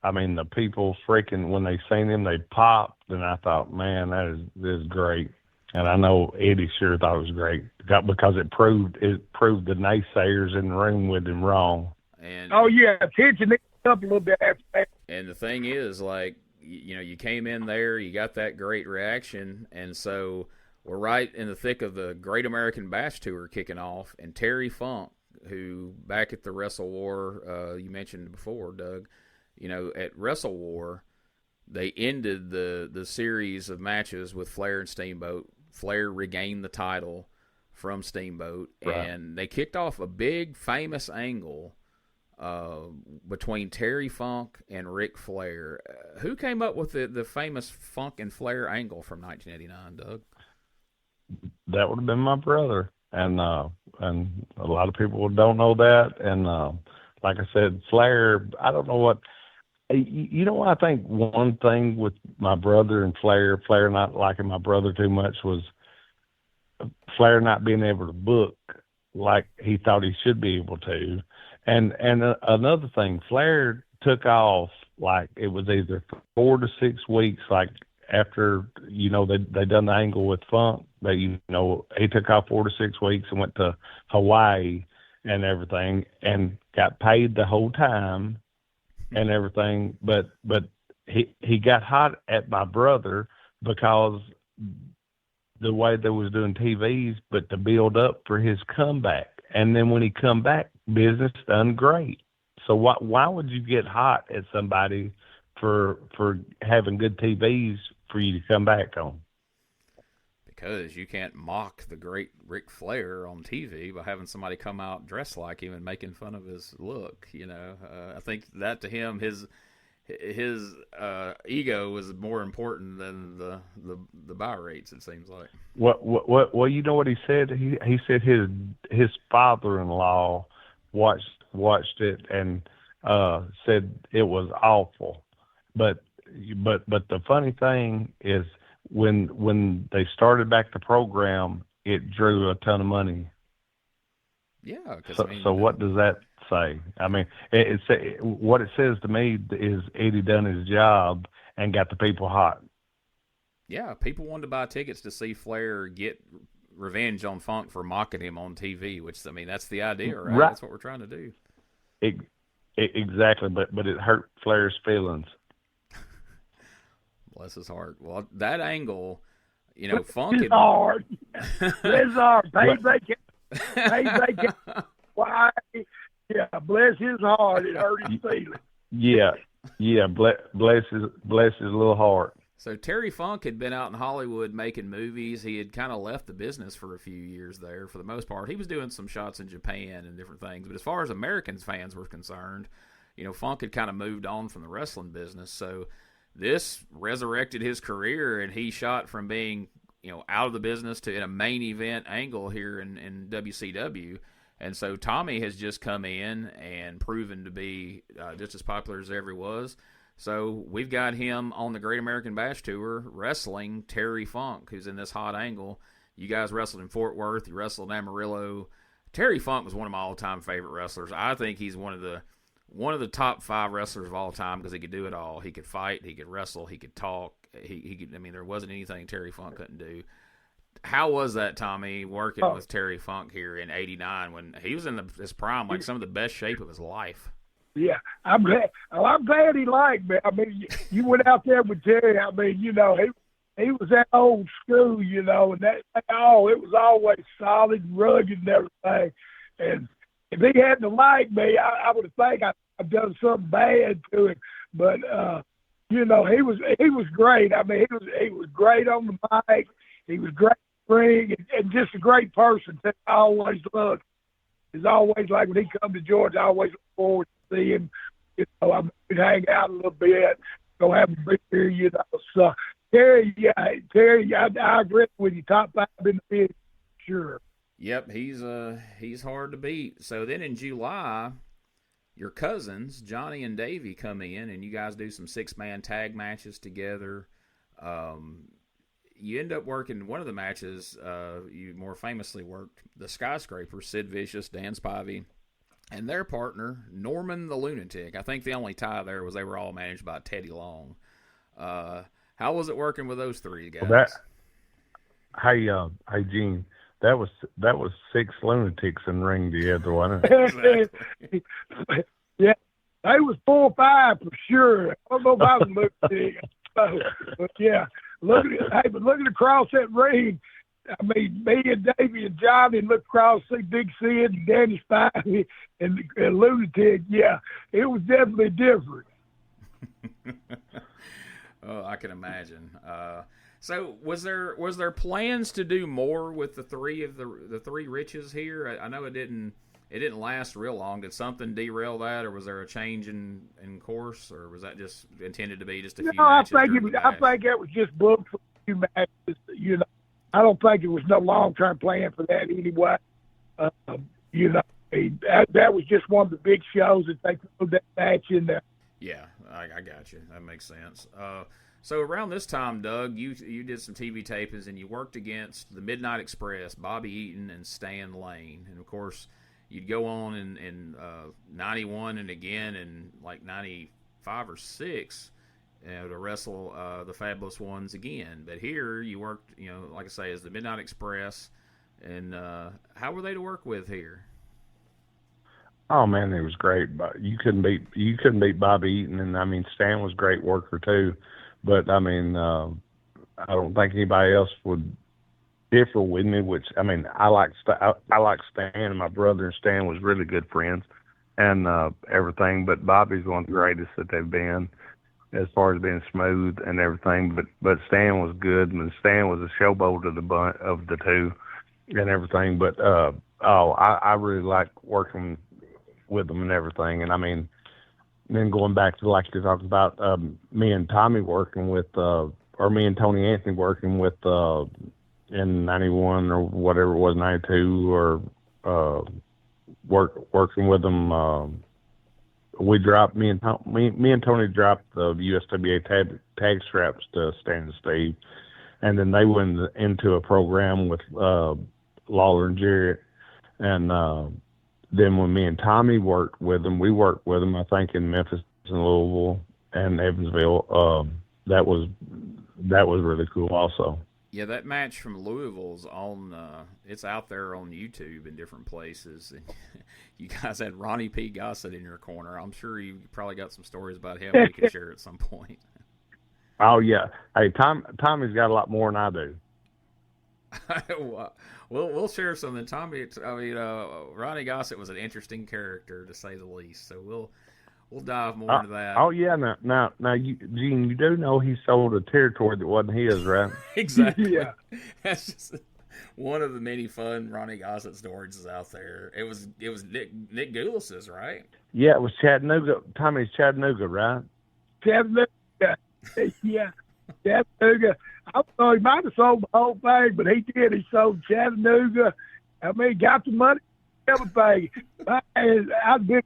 I mean, the people freaking, when they seen him, they popped, and I thought, man, this is great. And I know Eddie sure thought it was great because it proved the naysayers in the room with him wrong. And oh yeah, attention up a little bit after that. And the thing is, like, you know, you came in there, you got that great reaction, and so we're right in the thick of the Great American Bash Tour kicking off, and Terry Funk, who back at the Wrestle War, you mentioned before, Doug, you know, at Wrestle War, they ended the series of matches with Flair and Steamboat. Flair regained the title from Steamboat, right, and they kicked off a big famous angle between Terry Funk and Ric Flair. Who came up with the famous Funk and Flair angle from 1989, Doug? that would have been my brother. And a lot of people don't know that. And like I said, Flair, I don't know what. You know, I think one thing with my brother and Flair not liking my brother too much was Flair not being able to book like he thought he should be able to. And another thing, Flair took off like it was either 4 to 6 weeks, like after, you know, they done the angle with Funk. You know, he took off 4 to 6 weeks and went to Hawaii and everything and got paid the whole time and everything. But he got hot at my brother because the way they was doing TVs, but to build up for his comeback. And then when he come back, business done great. So why would you get hot at somebody for having good TVs for you to come back on? Because you can't mock the great Ric Flair on TV by having somebody come out dressed like him and making fun of his look. You know, I think that to him, his ego was more important than the buy rates. It seems like. Well, you know what he said? He said his father-in-law watched it and said it was awful. But the funny thing is when they started back the program, it drew a ton of money. Yeah. So what does that say? I mean, what it says to me is Eddie done his job and got the people hot. Yeah, people wanted to buy tickets to see Flair get revenge on Funk for mocking him on TV, which, I mean, that's the idea, right? That's what we're trying to do. Exactly, but it hurt Flair's feelings. Bless his heart. Well, that angle, you know, Funk It's hard. It's hard. Why? Yeah, bless his heart. It hurt his feelings. Yeah. Bless his little heart. So Terry Funk had been out in Hollywood making movies. He had kind of left the business for a few years there for the most part. He was doing some shots in Japan and different things. But as far as Americans fans were concerned, you know, Funk had kind of moved on from the wrestling business. So this resurrected his career, and he shot from being, you know, out of the business to in a main event angle here in WCW. And so Tommy has just come in and proven to be just as popular as ever he was. So we've got him on the Great American Bash Tour wrestling Terry Funk, who's in this hot angle. You guys wrestled in Fort Worth. You wrestled in Amarillo. Terry Funk was one of my all-time favorite wrestlers. I think he's one of the top 5 wrestlers of all time because he could do it all. He could fight. He could wrestle. He could talk. He could, I mean, there wasn't anything Terry Funk couldn't do. How was that, Tommy, working with Terry Funk here in '89 when he was in his prime, like some of the best shape of his life? Yeah, I'm glad he liked me. I mean, you went out there with Terry. I mean, you know, he was that old school, you know, and it was always solid, rugged, and everything. And if he hadn't liked me, I would think I've done something bad to him. But you know, he was great. I mean, he was great on the mic. He was great in the ring, and just a great person. I always loved. It's always like when he come to Georgia, I always look forward to see him. You know, I mean, hang out a little bit, go have a beer, you know. So Terry, I agree with you. Top 5 in the business, sure. Yep, he's hard to beat. So then in July, your cousins Johnny and Davey come in, and you guys do some 6-man tag matches together. You end up working one of the matches. You more famously worked the Skyscraper, Sid Vicious, Dan Spivey, and their partner, Norman the Lunatic. I think the only tie there was they were all managed by Teddy Long. How was it working with those 3 guys? Hey, Gene, that was 6 lunatics in ring together, wasn't it? Yeah, they was 4 or 5 for sure. I don't know if I was lunatic, but yeah. Looking across that ring, I mean, me and Davey and Johnny looked across, see Big Sid and Danny Spivey and Lunatic. Yeah, it was definitely different. Oh, I can imagine. So was there plans to do more with the 3 of the 3 Riches here? I know it didn't last real long. Did something derail that, or was there a change in course, or was that just intended to be just a few matches? I think it was just booked for a few matches, you know. I don't think it was no long-term plan for that anyway. You know, that was just one of the big shows that they put that match in there. Yeah, I got you. That makes sense. So around this time, Doug, you did some TV tapings and you worked against the Midnight Express, Bobby Eaton and Stan Lane, and of course you'd go on in 91 and again in like 95 or 6 to wrestle the Fabulous Ones again. But here you worked, you know, like I say, as the Midnight Express. And how were they to work with here? Oh man, it was great. But you couldn't beat Bobby Eaton, and I mean Stan was a great worker too. But I mean, I don't think anybody else would differ with me. Which I mean, I like Stan, and my brother and Stan was really good friends, and everything. But Bobby's one of the greatest that they've been, as far as being smooth and everything. But Stan was good, and Stan was a showboat of the two, and everything. But I really like working with them and everything. And I mean, then going back to like you talked about, me and Tommy working with, or me and Tony Anthony working with in 91 or whatever it was, 92, or working with them. We dropped me and Tony dropped the USWA tag straps to Stan and Steve, and then they went into a program with Lawler and Jarrett, and then when me and Tommy worked with them, I think in Memphis and Louisville and Evansville. That was really cool also. Yeah, that match from Louisville's on. It's out there on YouTube in different places. And you guys had Ronnie P. Gossett in your corner. I'm sure you probably got some stories about him we can share at some point. Oh yeah, hey, Tommy's got a lot more than I do. We'll share something. Tommy, I mean, Ronnie Gossett was an interesting character to say the least. So we'll dive more into that. Oh yeah, now, Gene, you do know he sold a territory that wasn't his, right? Exactly. Yeah. That's just one of the many fun Ronnie Gossett stories is out there. It was Nick Goulis's, right? Yeah, it was Chattanooga. Tommy's Chattanooga, right? Chattanooga. Yeah, Chattanooga. I don't know, he might have sold the whole thing, but he did. He sold Chattanooga. I mean, got the money, everything. I'd been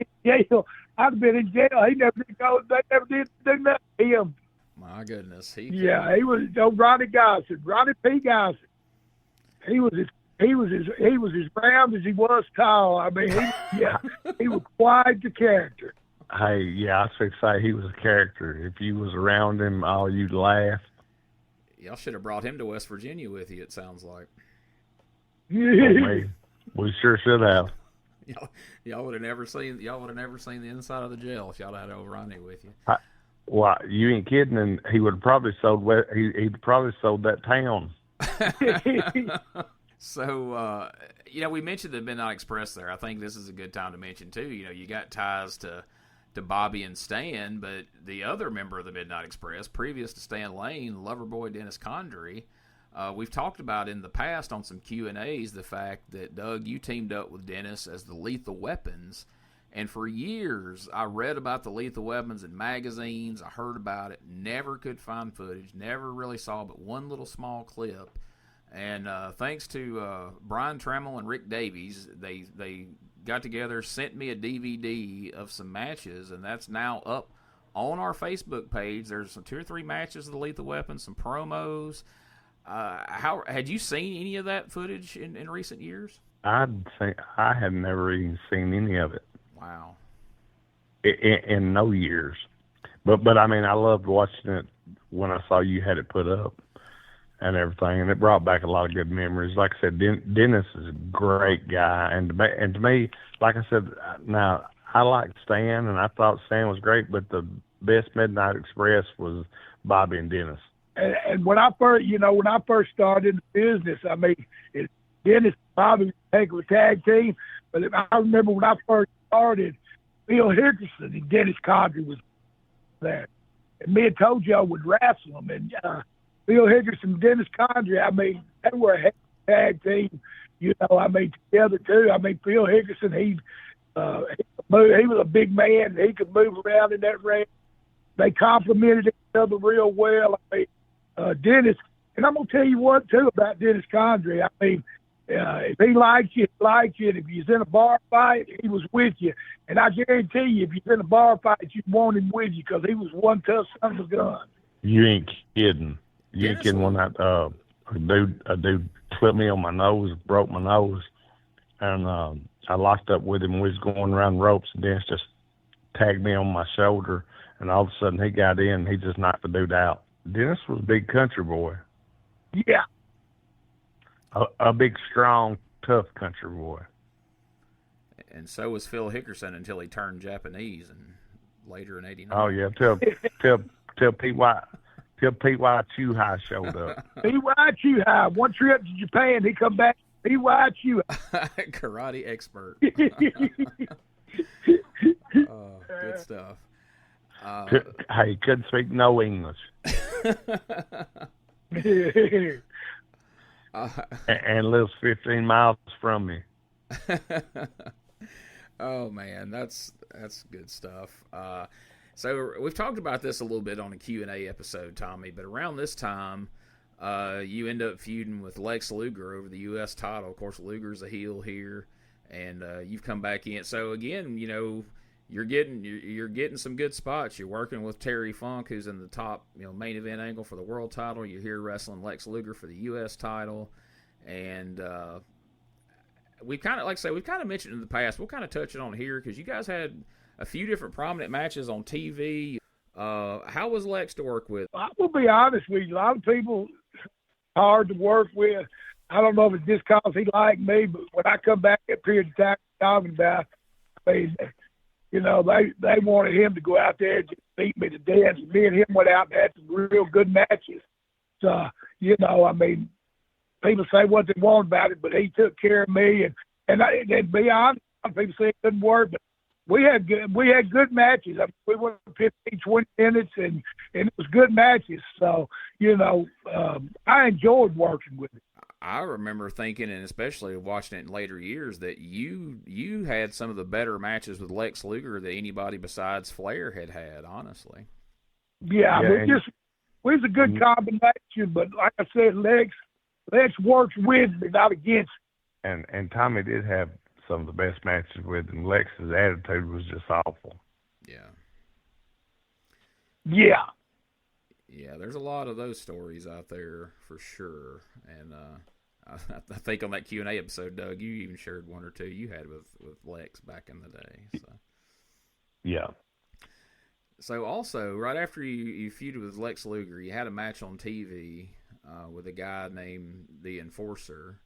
in jail. He never did go. They never did do nothing to him. My goodness, he was Ronnie Gossett, Ronnie P. Gossett. He was as round as he was tall. I mean, he was quite the character. Hey, yeah, I should say he was a character. If you was around him, you'd laugh. Y'all should have brought him to West Virginia with you, it sounds like. We sure should have. Y'all would have never seen the inside of the jail if y'all had old Ronnie with you. Well, you ain't kidding, and he would have probably sold he'd probably sold that town. So, we mentioned the Midnight Express there. I think this is a good time to mention, too. You got ties to Bobby and Stan, but the other member of the Midnight Express, previous to Stan Lane, Loverboy Dennis Condrey, we've talked about in the past on some Q&As the fact that, Doug, you teamed up with Dennis as the Lethal Weapons, and for years I read about the Lethal Weapons in magazines, I heard about it, never could find footage, never really saw but one little small clip, and thanks to Brian Trammell and Rick Davies, they got together, sent me a DVD of some matches, and that's now up on our Facebook page. There's some 2 or 3 matches of the Lethal Weapons, some promos. How had you seen any of that footage in recent years? I'd say I have never even seen any of it. Wow. In no years. But I mean, I loved watching it when I saw you had it put up and everything, and it brought back a lot of good memories. Like I said, Dennis is a great guy, and to me, like I said, now I liked Stan, and I thought Stan was great, but the best Midnight Express was Bobby and Dennis. And when I first started in the business, I mean, Dennis and Bobby was a heck of a tag team, but I remember when I first started, Bill Hickerson and Dennis Condrey was there, and me and Tojo would wrestle them, and Bill Hickerson, Dennis Condrey, I mean, they were a tag team, I mean, together too. I mean, Bill Hickerson, he was a big man. He could move around in that ring. They complimented each other real well. I mean, Dennis And I'm going to tell you what, too, about Dennis Condrey. I mean, if he likes you, he likes you. And if he's in a bar fight, he was with you. And I guarantee you, if he's in a bar fight, you want him with you because he was one tough son of a gun. You ain't kidding. You ain't kidding when that a dude flipped me on my nose, broke my nose, and I locked up with him. We was going around ropes, and Dennis just tagged me on my shoulder, and all of a sudden he got in, and he just knocked the dude out. Dennis was a big country boy. Yeah. A big, strong, tough country boy. And so was Phil Hickerson until he turned Japanese, and later in '89. Oh yeah, till P.Y. Chuhai showed up. P.Y. Chuhai, one trip to Japan, he come back. P.Y. Chuhai, karate expert. Good stuff. He couldn't speak no English. And lives 15 miles from me. Oh man, that's good stuff. So we've talked about this a little bit on a Q&A episode, Tommy, but around this time, you end up feuding with Lex Luger over the U.S. title. Of course, Luger's a heel here, and you've come back in. So again, you know, you're getting some good spots. You're working with Terry Funk, who's in the top, you know, main event angle for the world title. You're here wrestling Lex Luger for the U.S. title, and we've kind of, like I say, we've kind of mentioned in the past. We'll kind of touch it on here because you guys had a few different prominent matches on TV. How was Lex to work with? I will be honest with you. A lot of people hard to work with. I don't know if it's just because he liked me, but when I come back that period of time talking about, I mean, you know, they wanted him to go out there and just beat me to death. And me and him went out and had some real good matches. So, you know, I mean, people say what they want about it, but he took care of me. And to be honest, people say it didn't work, but we had good matches. I mean, we went 15, 20 minutes, and it was good matches. So, you know, I enjoyed working with it. I remember thinking, and especially watching it in later years, that you had some of the better matches with Lex Luger that anybody besides Flair had, honestly. Yeah, we was a good combination, but like I said, Lex works with me, not against me. And Tommy did have some of the best matches with him. Lex's attitude was just awful. Yeah. Yeah. Yeah, there's a lot of those stories out there for sure. And I think on that Q&A episode, Doug, you even shared one or two you had with Lex back in the day. So. Yeah. So also, right after you feuded with Lex Luger, you had a match on TV with a guy named The Enforcer.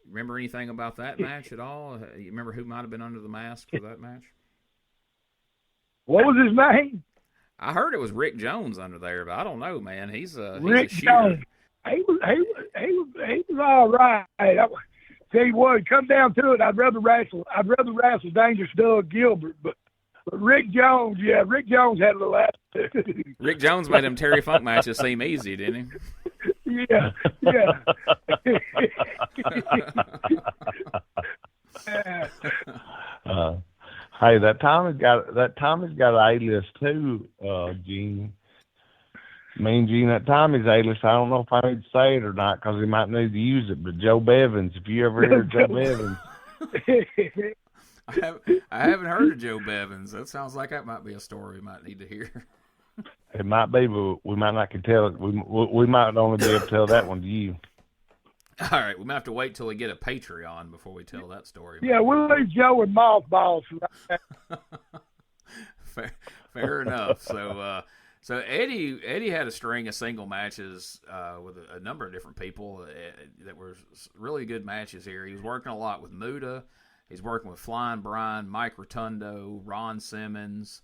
Remember anything about that match at all? You remember who might have been under the mask for that match? What was his name? I heard it was Rick Jones under there, but I don't know, man. He's a shooter. Jones. He was all right. I tell you what, come down to it, I'd rather wrestle Dangerous Doug Gilbert, but Rick Jones, Rick Jones had a little attitude. Rick Jones made them Terry Funk matches seem easy, didn't he? Yeah. Hey, that Tommy's got an A-list too, Gene. Gene, that Tommy's A-list, I don't know if I need to say it or not because he might need to use it, but Joe Bevins, if you ever hear Joe Bevins. I haven't heard of Joe Bevins. That sounds like that might be a story we might need to hear. It might be, but we might not can tell it. We might only be able to tell that one to you. All right, we might have to wait till we get a Patreon before we tell that story. Yeah, we'll leave Joe and mothballs. Fair enough. So Eddie had a string of single matches with a number of different people that were really good matches here. He was working a lot with Muda. He's working with Flying Brian, Mike Rotundo, Ron Simmons.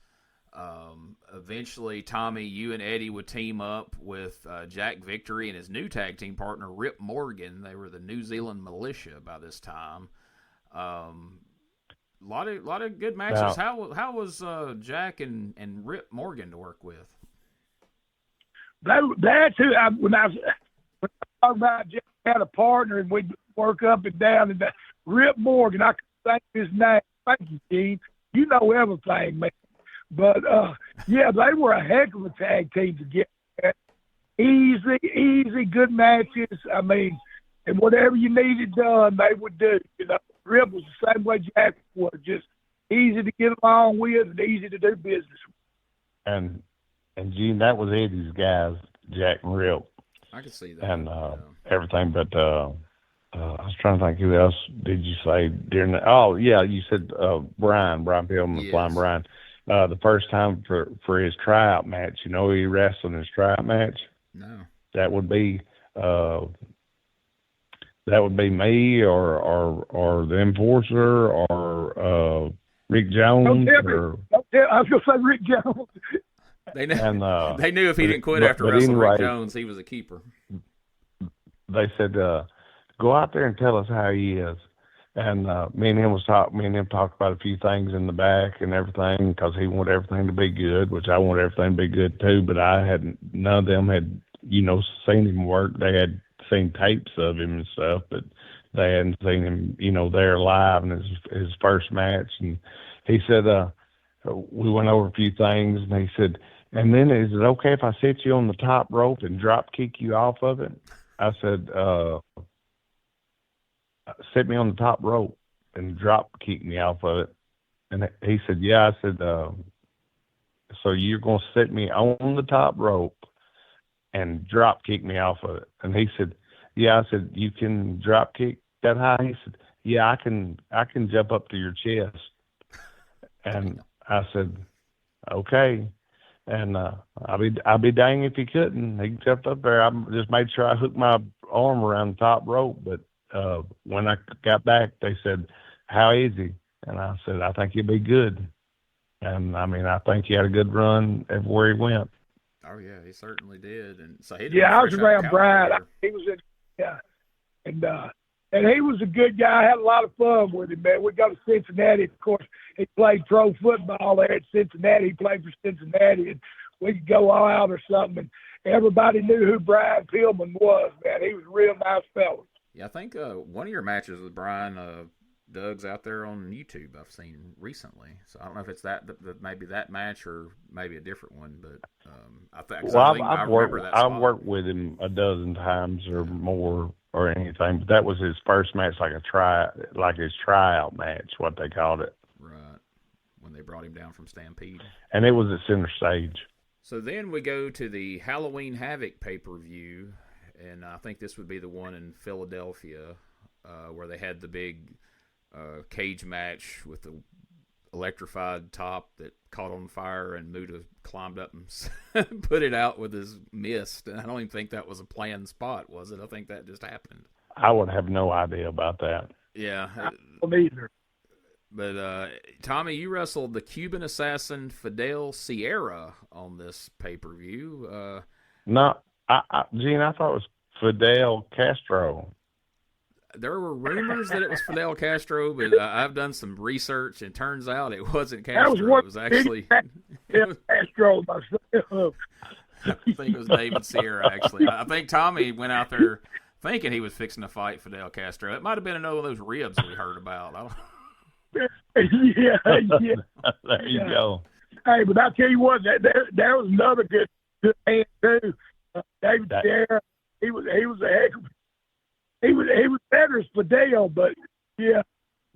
Eventually, Tommy, you and Eddie would team up with Jack Victory and his new tag team partner, Rip Morgan. They were the New Zealand Militia by this time. A lot of good matches. Wow. How was Jack and Rip Morgan to work with? That's who when I talk about Jack had a partner and we'd work up and down and Rip Morgan. I couldn't think his name. Thank you, Gene. You know everything, man. But, they were a heck of a tag team to get at. easy, good matches. I mean, and whatever you needed done, they would do. You know, Rip was the same way Jack was, just easy to get along with and easy to do business with. And Gene, that was Eddie's guys, Jack and Rip. I could see that. And everything, but I was trying to think, who else did you say during the? Oh yeah, you said Brian Pillman, Yes. Flying Brian. The first time for his tryout match, you know, he wrestled in his tryout match. No. That would be me or the Enforcer or Rick Jones. Don't tell I was gonna say Rick Jones. They knew if he didn't quit after wrestling anyway, Rick Jones, he was a keeper. They said, go out there and tell us how he is. And me and him talked about a few things in the back and everything, because he wanted everything to be good, which I want everything to be good too. But none of them had, you know, seen him work. They had seen tapes of him and stuff, but they hadn't seen him, you know, there live in his first match. And he said, we went over a few things, and he said, and then, is it okay if I sit you on the top rope and drop kick you off of it? I said, sit me on the top rope and drop kick me off of it. And he said, yeah. I said, so you're going to sit me on the top rope and drop kick me off of it? And he said, yeah. I said, you can drop kick that high? He said, yeah, I can jump up to your chest. And I said, okay. And I'd be dang if he couldn't. He jumped up there. I just made sure I hooked my arm around the top rope. But when I got back, they said, how is he? And I said, I think he'll be good. And, I mean, I think he had a good run everywhere he went. Oh, yeah, he certainly did. And so I was around Brian. He was and he was a good guy. I had a lot of fun with him, man. We go to Cincinnati. Of course, he played pro football there at Cincinnati. He played for Cincinnati, and we could go all out or something. And everybody knew who Brian Pillman was, man. He was a real nice fellow. Yeah, I think one of your matches with Brian, Doug's out there on YouTube I've seen recently. So I don't know if it's that maybe that match or maybe a different one, but I remember that spot. I've worked with him a dozen times or more or anything, but that was his first match, like his tryout match, what they called it. Right, when they brought him down from Stampede. And it was at Center Stage. So then we go to the Halloween Havoc pay-per-view, and I think this would be the one in Philadelphia where they had the big cage match with the electrified top that caught on fire, and Muta climbed up and put it out with his mist. And I don't even think that was a planned spot, was it? I think that just happened. I would have no idea about that. Yeah. I don't either. But, Tommy, you wrestled the Cuban assassin Fidel Sierra on this pay-per-view. No, Gene, I thought it was Fidel Castro. There were rumors that it was Fidel Castro, but I've done some research, and turns out it wasn't Castro. It was actually Castro myself. I think it was David Sierra, actually. I think Tommy went out there thinking he was fixing to fight Fidel Castro. It might have been another of those ribs we heard about. Yeah. There you go. Hey, but I'll tell you what, there was another good man too. David Sierra. He was a heck of. He was better as Fidel, but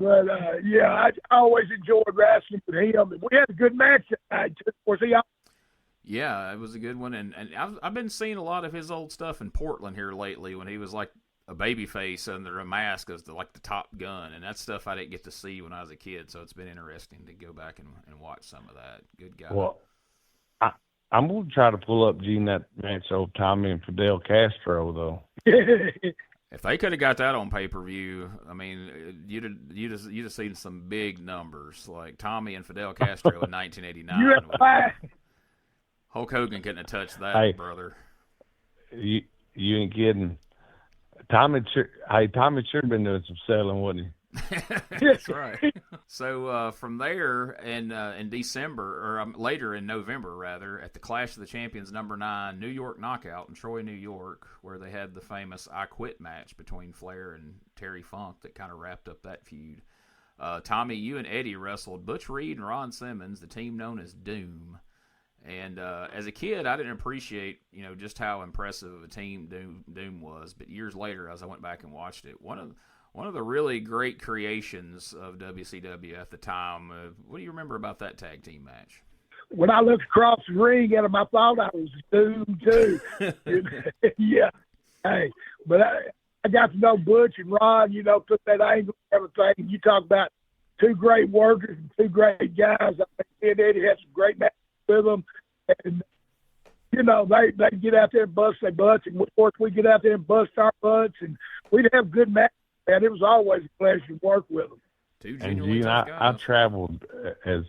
I always enjoyed wrestling with him. And we had a good match that night. Of course, yeah, it was a good one, and I've been seeing a lot of his old stuff in Portland here lately when he was like a baby face under a mask as the Top Gun, and that stuff I didn't get to see when I was a kid, so it's been interesting to go back and watch some of that. Good guy. Well, I'm going to try to pull up, Gene, that match of Tommy and Fidel Castro, though. If they could have got that on pay-per-view, I mean, you'd have seen some big numbers, like Tommy and Fidel Castro in 1989. Hulk Hogan couldn't have touched that, brother. You ain't kidding. Tommy should have been doing some selling, wouldn't he? That's right. So from there, in December, or later in November, rather, at the Clash of the Champions #9 New York Knockout in Troy, New York, where they had the famous I Quit match between Flair and Terry Funk that kind of wrapped up that feud. Tommy, you and Eddie wrestled Butch Reed and Ron Simmons, the team known as Doom. And as a kid, I didn't appreciate, just how impressive of a team Doom was. But years later, as I went back and watched it, one of the really great creations of WCW at the time. What do you remember about that tag team match? When I looked across the ring at him, I thought I was Doom too. Yeah. Hey, but I got to know Butch and Ron, took that angle and everything. You talk about two great workers and two great guys. I think me and Eddie had some great matches with them. And, they get out there and bust their butts. And, of course, we get out there and bust our butts. And we'd have good matches. And it was always a pleasure to work with them. And, Gene, I traveled, as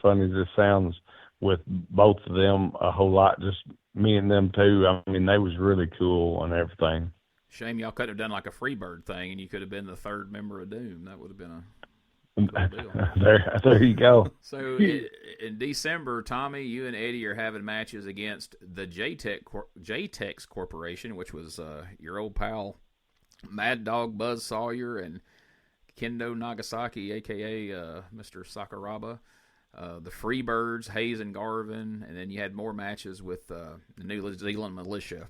funny as this sounds, with both of them a whole lot, just me and them too. I mean, they was really cool and everything. Shame y'all couldn't have done like a Freebird thing, and you could have been the third member of Doom. That would have been a deal. There you go. So in December, Tommy, you and Eddie are having matches against the JTEX Corporation, which was your old pal Mad Dog Buzz Sawyer and Kendo Nagasaki, a.k.a. Mr. Sakuraba. The Freebirds, Hayes and Garvin, and then you had more matches with the New Zealand Militia.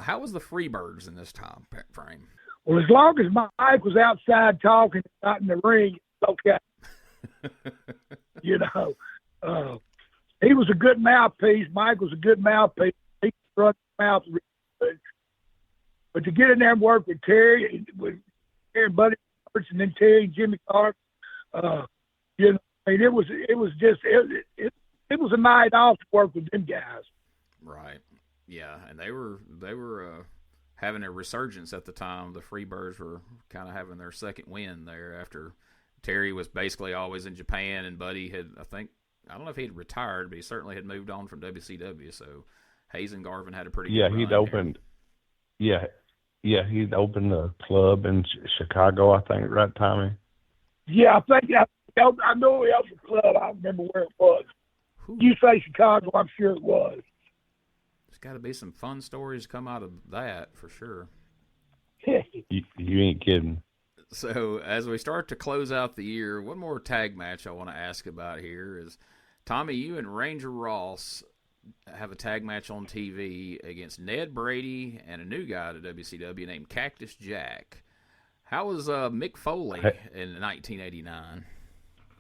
How was the Freebirds in this time frame? Well, as long as Mike was outside talking, not in the ring, okay. He was a good mouthpiece. Mike was a good mouthpiece. He could run his mouth really good. But to get in there and work with Terry and Buddy Roberts, and then Terry and Jimmy Clark, it was a night off to work with them guys. Right. Yeah, and they were having a resurgence at the time. The Freebirds were kind of having their second win there after Terry was basically always in Japan, and Buddy had, I don't know if he had retired, but he certainly had moved on from WCW. So Hayes and Garvin had a pretty good run he'd opened. Yeah, he'd opened a club in Chicago, I think, right, Tommy? Yeah, I think I know he opened a club. I don't remember where it was. You say Chicago, I'm sure it was. There's got to be some fun stories come out of that for sure. You ain't kidding. So as we start to close out the year, one more tag match I want to ask about here is, Tommy, you and Ranger Ross have a tag match on TV against Ned Brady and a new guy to WCW named Cactus Jack. How was Mick Foley in 1989?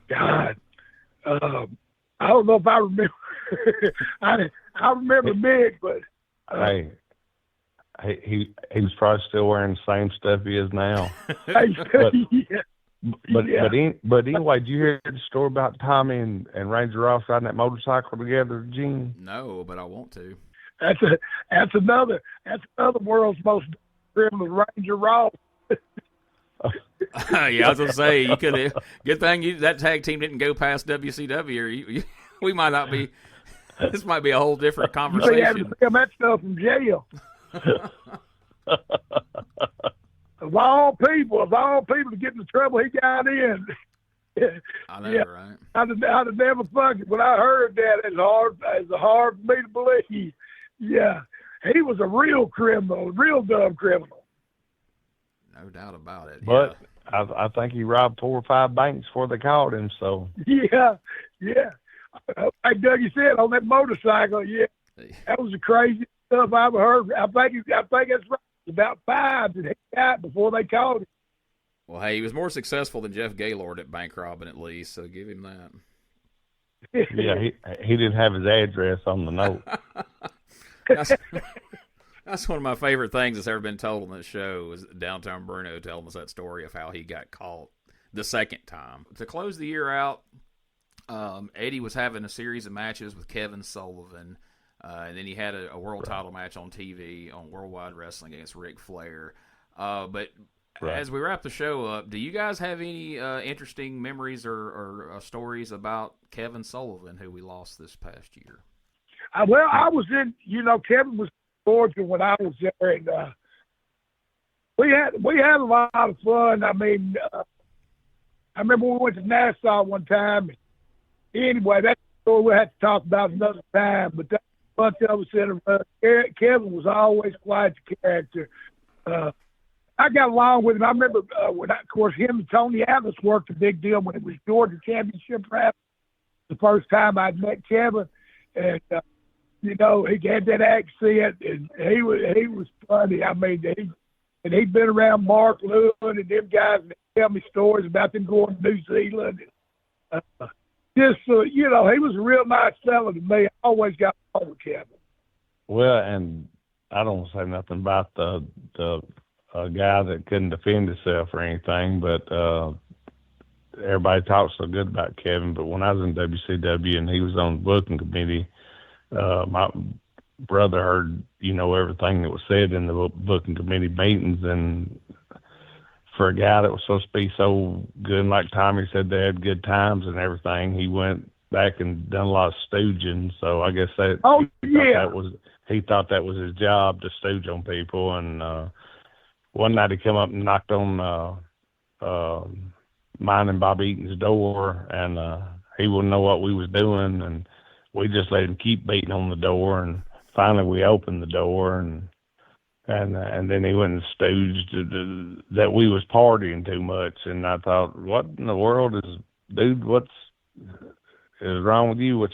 God, I don't know if I remember. I remember Mick, but he was probably still wearing the same stuff he is now. But anyway, did you hear the story about Tommy and Ranger Ross riding that motorcycle together, Gene? No, but I want to. That's another world's most criminal, Ranger Ross. Yeah, I was gonna say you could have. Good thing that tag team didn't go past WCW. We might not be. This might be a whole different conversation. You had to film that stuff from jail. Of all people to get in the trouble he got in. I know, right? I'd have never fucked it. When I heard that, it's hard for me to believe. Yeah, he was a real criminal, real dumb criminal. No doubt about it. But yeah. I think he robbed 4 or 5 banks before they called him. So yeah. Like Dougie said, on that motorcycle, that was the craziest stuff I ever heard. I think that's right. About 5 that he got before they called him. Well, hey, he was more successful than Jeff Gaylord at bank robbing, at least. So give him that. Yeah, he didn't have his address on the note. That's one of my favorite things that's ever been told on this show, is Downtown Bruno telling us that story of how he got caught the second time. To close the year out, Eddie was having a series of matches with Kevin Sullivan, and then he had a world title match on TV on Worldwide Wrestling against Ric Flair. But as we wrap the show up, do you guys have any interesting memories or stories about Kevin Sullivan, who we lost this past year? Well, I was in, Kevin was Georgia when I was there, and we had a lot of fun. I mean, I remember we went to Nassau one time. Anyway, that's a story we'll have to talk about another time. But that bunch of us in Kevin was always quite the character. I got along with him. I remember when, of course, him and Tony Atlas worked a big deal when it was Georgia Championship rap. The first time I'd met Kevin, And you know, he had that accent, and he was funny. I mean, he'd been around Mark Lewin and them guys, and they tell me stories about them going to New Zealand. You know, he was a real nice fella to me. I always got along with Kevin. Well, and I don't say nothing about the guy that couldn't defend himself or anything, but everybody talks so good about Kevin. But when I was in WCW and he was on the booking committee, my brother heard, you know, everything that was said in the booking committee meetings, and for a guy that was supposed to be so good, and like Tommy said, they had good times and everything, he went back and done a lot of stooging. So I guess he thought that was his job, to stooge on people. And one night he come up and knocked on mine and Bob Eaton's door, and he wouldn't know what we was doing, and we just let him keep beating on the door, and finally we opened the door, and then he went and stooged that we was partying too much. And I thought, what in the world what's wrong with you?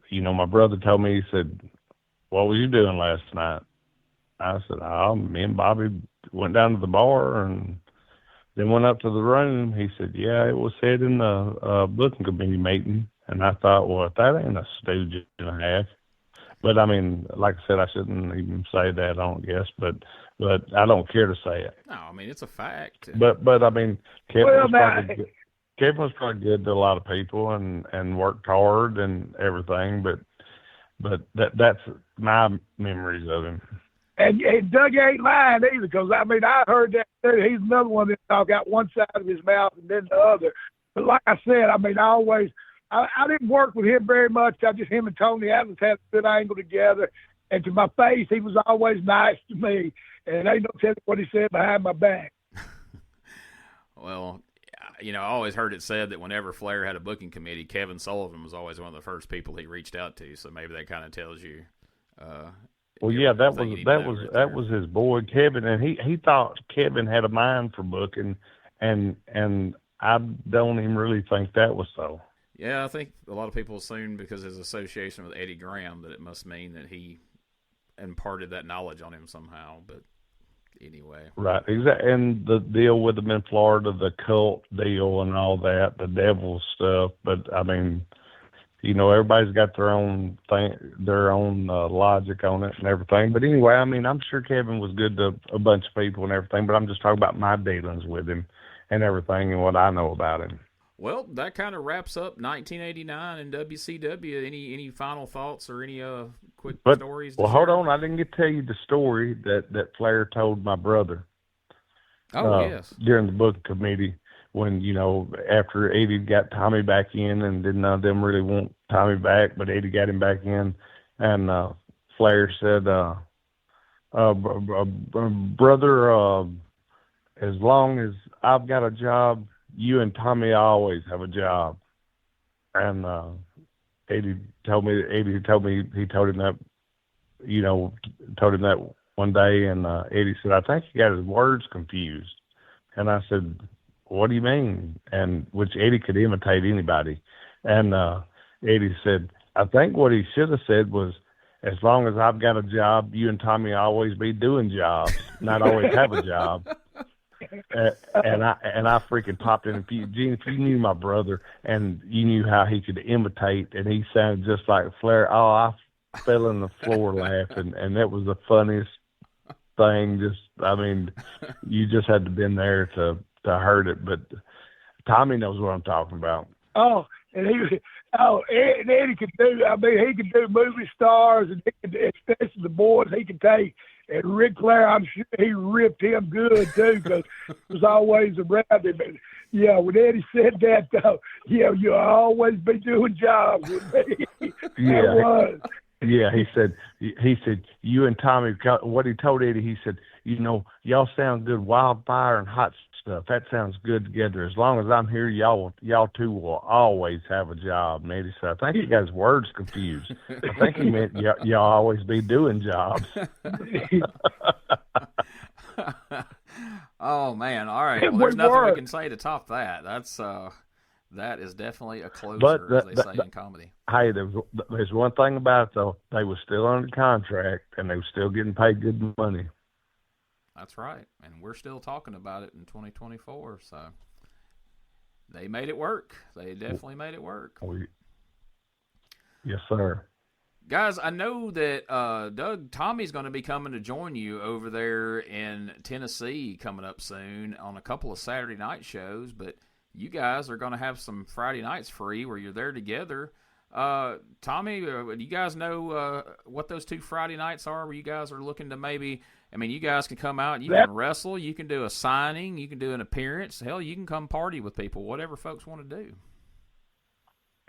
You know, my brother told me, he said, what was you doing last night? I said, me and Bobby went down to the bar and then went up to the room. He said, yeah, it was said in the booking committee meeting. And I thought, well, if that ain't a stooge and a half. But I mean, like I said, I shouldn't even say that, I don't guess, but I don't care to say it. No, I mean, it's a fact. But I mean, Kevin was probably good to a lot of people and worked hard and everything, but that's my memories of him. And Doug ain't lying either, because I mean, I heard that too. He's another one that talk out one side of his mouth and then the other. But like I said, I mean, I didn't work with him very much. Him and Tony Adams had a good angle together. And to my face, he was always nice to me. And ain't no telling what he said behind my back. Well, you know, I always heard it said that whenever Flair had a booking committee, Kevin Sullivan was always one of the first people he reached out to. So maybe that kind of tells you. Well, yeah, that was his boy Kevin, and he thought Kevin had a mind for booking, and I don't even really think that was so. Yeah, I think a lot of people assume because of his association with Eddie Graham that it must mean that he imparted that knowledge on him somehow. But anyway, right, exactly. And the deal with them in Florida, the cult deal and all that, the devil stuff. But I mean, you know, everybody's got their own thing, their own logic on it and everything. But anyway, I mean, I'm sure Kevin was good to a bunch of people and everything. But I'm just talking about my dealings with him and everything and what I know about him. Well, that kind of wraps up 1989 in WCW. Any final thoughts or any quick stories? Well, hold on. I didn't get to tell you the story that Flair told my brother. Oh, yes. During the booking committee, when, you know, after Eddie got Tommy back in, and none of them really want Tommy back, but Eddie got him back in, and Flair said, brother, as long as I've got a job, you and Tommy always have a job. And Eddie told me he told him that, you know, told him that one day, and Eddie said, I think he got his words confused. And I said, what do you mean? And which Eddie could imitate anybody. And Eddie said, I think what he should have said was, as long as I've got a job, you and Tommy always be doing jobs, not always have a job. And I freaking popped in. If you knew my brother and you knew how he could imitate, and he sounded just like Flair, I fell on the floor laughing, and that was the funniest thing. I mean, you just had to been there to heard it. But Tommy knows what I'm talking about. And Eddie could do. I mean, he could do movie stars, and especially the boys he could take. And Ric Flair, I'm sure he ripped him good, too, because he was always around him. And, yeah, when Eddie said that, though, yeah, you'll always be doing jobs with me. Yeah. Yeah, he said, you and Tommy, what he told Eddie, he said, you know, y'all sound good, wildfire and hot stuff. That sounds good together. As long as I'm here, y'all two will always have a job. And Eddie said, I think he got his words confused. I think he meant y'all always be doing jobs. Oh, man. All right. Well, there's nothing we can say to top that. That's That is definitely a closer, But as they say in comedy. Hey, there's one thing about it, though. They were still under contract, and they were still getting paid good money. That's right. And we're still talking about it in 2024, so they made it work. They definitely made it work. Yes, sir. Guys, I know that Tommy's going to be coming to join you over there in Tennessee coming up soon on a couple of Saturday night shows, but you guys are going to have some Friday nights free where you're there together. Tommy, do you guys know what those 2 Friday nights are where you guys are looking to maybe, I mean, you guys can come out and you can wrestle, you can do a signing, you can do an appearance. Hell, you can come party with people, whatever folks want to do.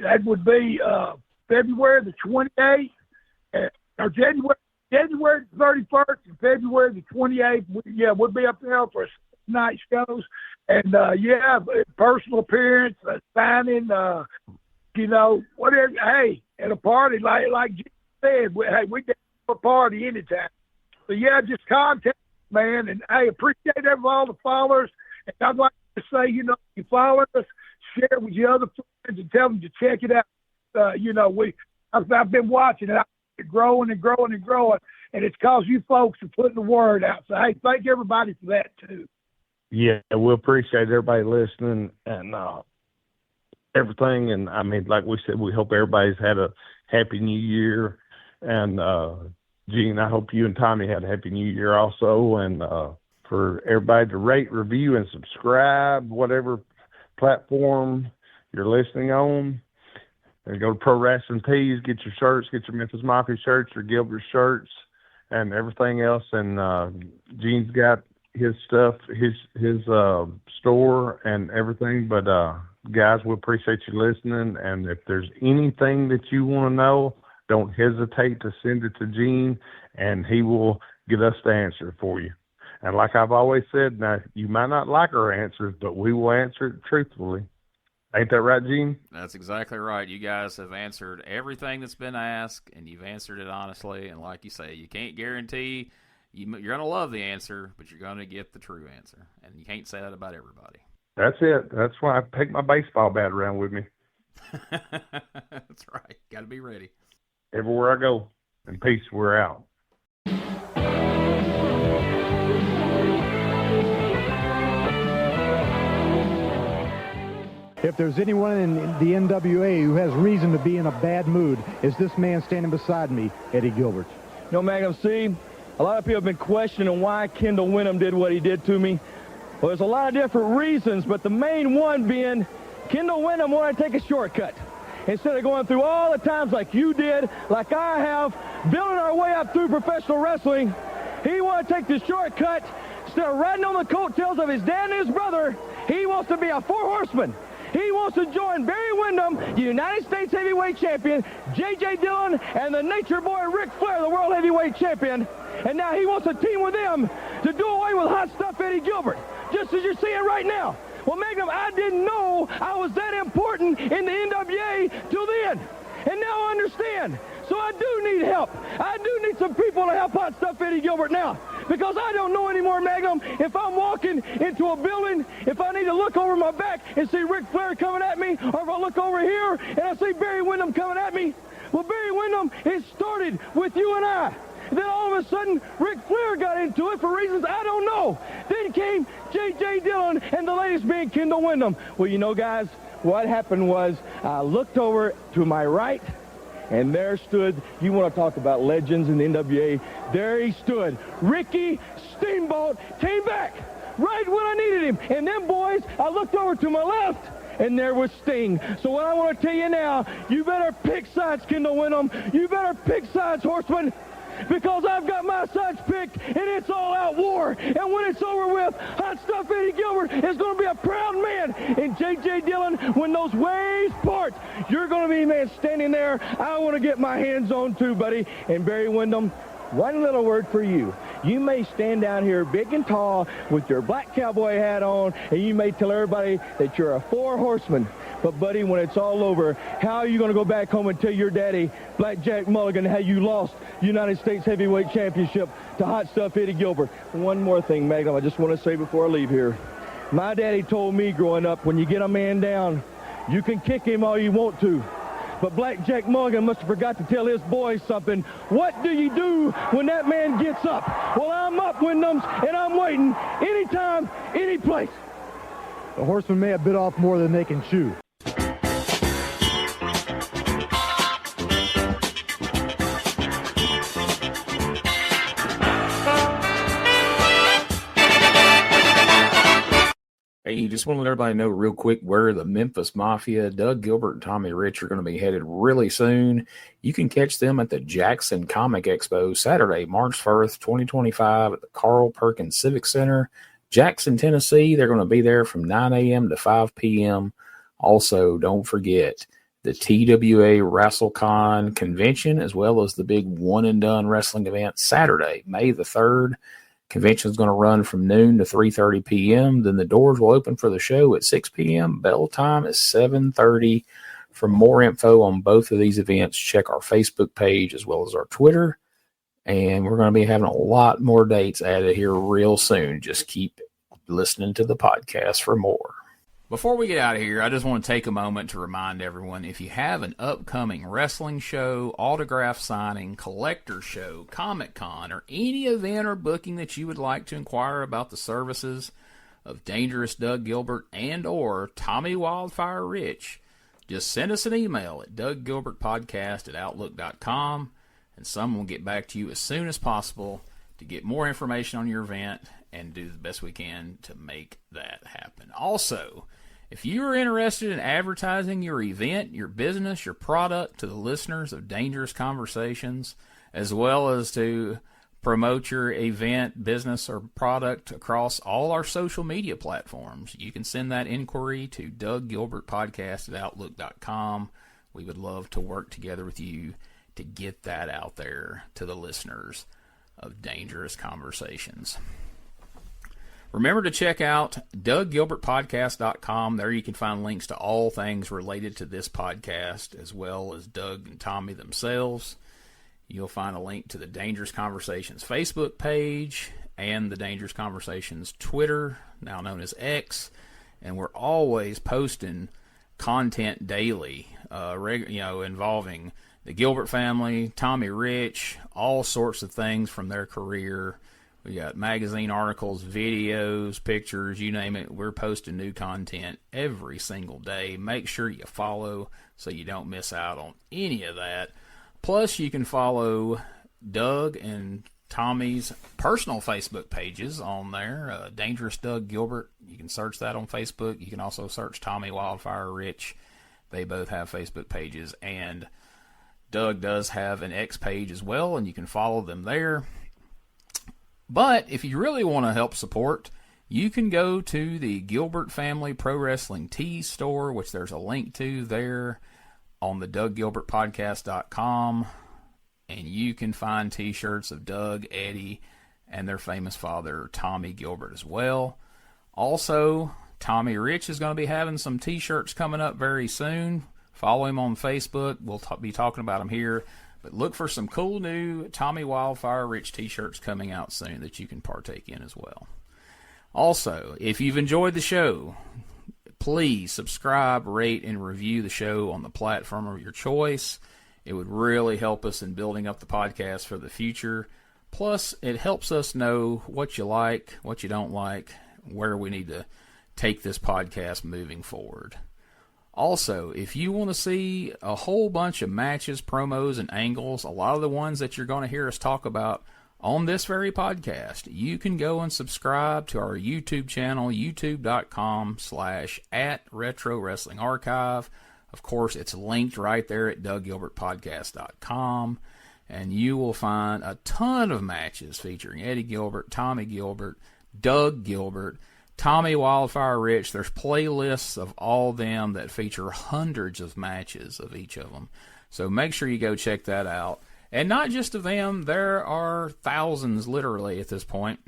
That would be February the 28th, or January the 31st and February the 28th. We'll be up there for night shows. And, personal appearance, signing, whatever. Hey, at a party, like Jim said, we can have a party anytime. So, just contact me, man. And, hey, appreciate all the followers. And I'd like to say, if you follow us, share it with your other friends and tell them to check it out. I've been watching it. It's growing and growing and growing. And it's because you folks are putting the word out. So, hey, thank everybody for that, too. Yeah, we appreciate everybody listening and everything. And, I mean, like we said, we hope everybody's had a happy new year. And, Gene, I hope you and Tommy had a happy new year also. And for everybody to rate, review, and subscribe, whatever platform you're listening on. And go to Pro Wrestling Tees, get your shirts, get your Memphis Mafia shirts, your Gilbert shirts, and everything else. And Gene's got his stuff, his store and everything. But guys, we appreciate you listening. And if there's anything that you want to know, don't hesitate to send it to Gene, and he will get us the answer for you. And like I've always said, now you might not like our answers, but we will answer it truthfully. Ain't that right, Gene? That's exactly right. You guys have answered everything that's been asked, and you've answered it honestly. And like you say, you can't guarantee you're going to love the answer, but you're going to get the true answer. And you can't say that about everybody. That's it. That's why I take my baseball bat around with me. That's right. Got to be ready. Everywhere I go. And peace, we're out. If there's anyone in the NWA who has reason to be in a bad mood, is this man standing beside me, Eddie Gilbert. Magnum, see, a lot of people have been questioning why Kendall Windham did what he did to me. Well, there's a lot of different reasons, but the main one being Kendall Windham wanted to take a shortcut. Instead of going through all the times like you did, like I have, building our way up through professional wrestling, he wanted to take the shortcut. Instead of riding on the coattails of his dad and his brother, he wants to be a 4-horseman. He wants to join Barry Windham, the United States Heavyweight Champion, J.J. Dillon, and the Nature Boy Ric Flair, the World Heavyweight Champion. And now he wants to team with them to do away with Hot Stuff Eddie Gilbert, just as you're seeing right now. Well, Magnum, I didn't know I was that important in the NWA till then. And now I understand. So I do need help. I do need some people to help Hot Stuff Eddie Gilbert now. Because I don't know anymore, Magnum, if I'm walking into a building, if I need to look over my back and see Ric Flair coming at me, or if I look over here and I see Barry Windham coming at me. Well, Barry Windham, it started with you and I. Then all of a sudden, Ric Flair got into it for reasons I don't know. Then came J.J. Dillon, and the latest being Kendall Windham. Well, guys, what happened was I looked over to my right, and there stood, you want to talk about legends in the NWA, there he stood. Ricky Steamboat came back right when I needed him. And then, boys, I looked over to my left, and there was Sting. So what I want to tell you now, you better pick sides, Kendall Windham. You better pick sides, Horseman. Because I've got my sides picked, and it's all out war. And when it's over with, Hot Stuff Eddie Gilbert is going to be a proud man. And J.J. Dillon, when those waves part, you're going to be, man, standing there. I want to get my hands on too, buddy. And Barry Windham, one little word for you. You may stand down here big and tall with your black cowboy hat on, and you may tell everybody that you're a 4-horseman. But, buddy, when it's all over, how are you going to go back home and tell your daddy, Black Jack Mulligan, how you lost United States Heavyweight Championship to Hot Stuff Eddie Gilbert? One more thing, Magnum, I just want to say before I leave here. My daddy told me growing up, when you get a man down, You can kick him all you want to. But Black Jack Morgan must have forgot to tell his boys something. What do you do when that man gets up? Well, I'm up, Windhams, and I'm waiting anytime, any place. The horsemen may have bit off more than they can chew. Hey, just want to let everybody know real quick where the Memphis Mafia, Doug Gilbert, and Tommy Rich are going to be headed really soon. You can catch them at the Jackson Comic Expo Saturday, March 1st, 2025 at the Carl Perkins Civic Center, Jackson, Tennessee. They're going to be there from 9 a.m. to 5 p.m. Also, don't forget the TWA WrestleCon convention, as well as the big one-and-done wrestling event Saturday, May the 3rd. Convention is going to run from noon to 3:30 p.m. Then the doors will open for the show at 6 p.m. Bell time is 7:30. For more info on both of these events, check our Facebook page as well as our Twitter. And we're going to be having a lot more dates added here real soon. Just keep listening to the podcast for more. Before we get out of here, I just want to take a moment to remind everyone, if you have an upcoming wrestling show, autograph signing, collector show, Comic-Con, or any event or booking that you would like to inquire about the services of Dangerous Doug Gilbert and or Tommy Wildfire Rich, just send us an email at douggilbertpodcast@outlook.com, and someone will get back to you as soon as possible to get more information on your event and do the best we can to make that happen. Also, if you are interested in advertising your event, your business, your product to the listeners of Dangerous Conversations, as well as to promote your event, business, or product across all our social media platforms, you can send that inquiry to douggilbertpodcast@outlook.com. We would love to work together with you to get that out there to the listeners of Dangerous Conversations. Remember to check out douggilbertpodcast.com. There you can find links to all things related to this podcast, as well as Doug and Tommy themselves. You'll find a link to the Dangerous Conversations Facebook page and the Dangerous Conversations Twitter, now known as X. And we're always posting content daily, involving the Gilbert family, Tommy Rich, all sorts of things from their career. We got magazine articles, videos, pictures, you name it. We're posting new content every single day. Make sure you follow so you don't miss out on any of that. Plus, you can follow Doug and Tommy's personal Facebook pages on there. Dangerous Doug Gilbert. You can search that on Facebook. You can also search Tommy Wildfire Rich. They both have Facebook pages. And Doug does have an X page as well, and you can follow them there. But if you really want to help support, you can go to the Gilbert Family Pro Wrestling Tees store, which there's a link to there on the douggilbertpodcast.com, and you can find t-shirts of Doug, Eddie, and their famous father, Tommy Gilbert, as well. Also, Tommy Rich is going to be having some t-shirts coming up very soon. Follow him on Facebook. We'll be talking about them here. But look for some cool new Tommy Wildfire Rich t-shirts coming out soon that you can partake in as well. Also, if you've enjoyed the show, please subscribe, rate, and review the show on the platform of your choice. It would really help us in building up the podcast for the future. Plus, it helps us know what you like, what you don't like, where we need to take this podcast moving forward. Also, if you want to see a whole bunch of matches, promos, and angles, a lot of the ones that you're going to hear us talk about on this very podcast, you can go and subscribe to our YouTube channel, youtube.com/@RetroWrestlingArchive. Of course, it's linked right there at douggilbertpodcast.com, and you will find a ton of matches featuring Eddie Gilbert, Tommy Gilbert, Doug Gilbert, Tommy Wildfire Rich. There's playlists of all them that feature hundreds of matches of each of them. So make sure you go check that out. And not just of them, there are thousands, literally, at this point,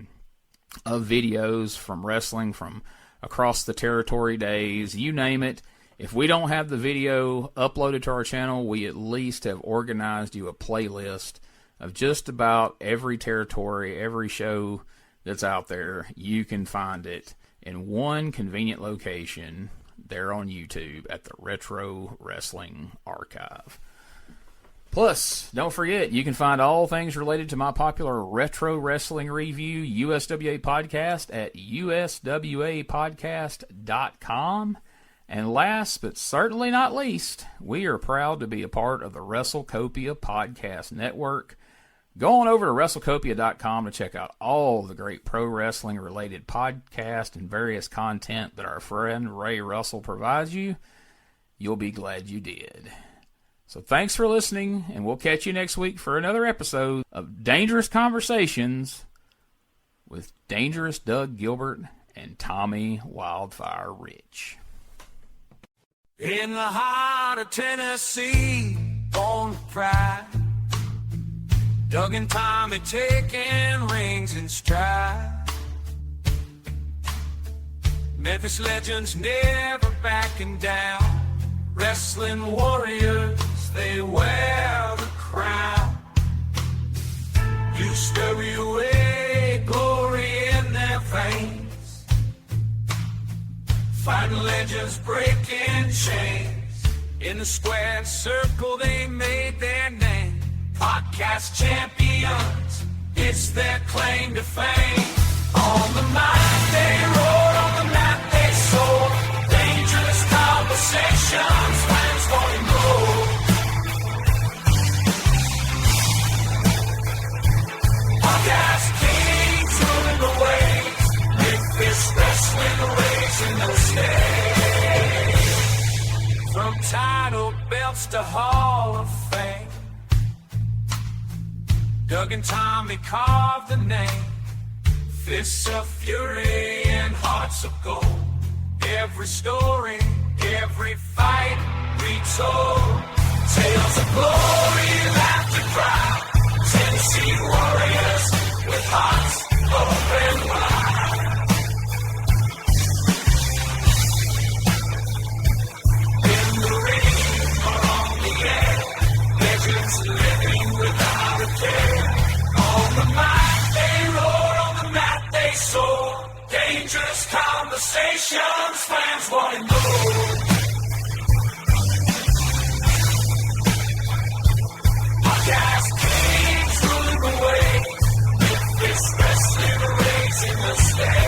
of videos from wrestling from across the territory days, you name it. If we don't have the video uploaded to our channel, we at least have organized you a playlist of just about every territory, every show that's out there. You can find it in one convenient location there on YouTube at the Retro Wrestling Archive. Plus, don't forget, you can find all things related to my popular Retro Wrestling Review USWA podcast at uswapodcast.com. And last but certainly not least, we are proud to be a part of the WrestleCopia Podcast Network. Go on over to WrestleCopia.com to check out all the great pro wrestling related podcasts and various content that our friend Ray Russell provides you. You'll be glad you did. So thanks for listening, and we'll catch you next week for another episode of Dangerous Conversations with Dangerous Doug Gilbert and Tommy Wildfire Rich. In the heart of Tennessee, born with pride, Doug and Tommy taking rings in stride. Memphis legends never backing down, wrestling warriors, they wear the crown. USWA, glory in their veins, fighting legends breaking chains. In the square circle they made their name, podcast champions, it's their claim to fame. On the mic they roar, on the mat they soar, dangerous conversations, fans wanting more. Podcast kings ruling the waves, Memphis wrestling raising the stage. From title belts to Hall of Fame, Doug and Tommy carved the name. Fists of fury and hearts of gold. Every story, every fight retold. Tales of glory, laughter, crowd. Tennessee warriors with hearts open wide. In the ring or on the air, legends living without a care. On the mic they roar, on the mat they soar. Dangerous conversations, fans wanting more. Podcast kings ruling the waves, Memphis wrestling raising the stage.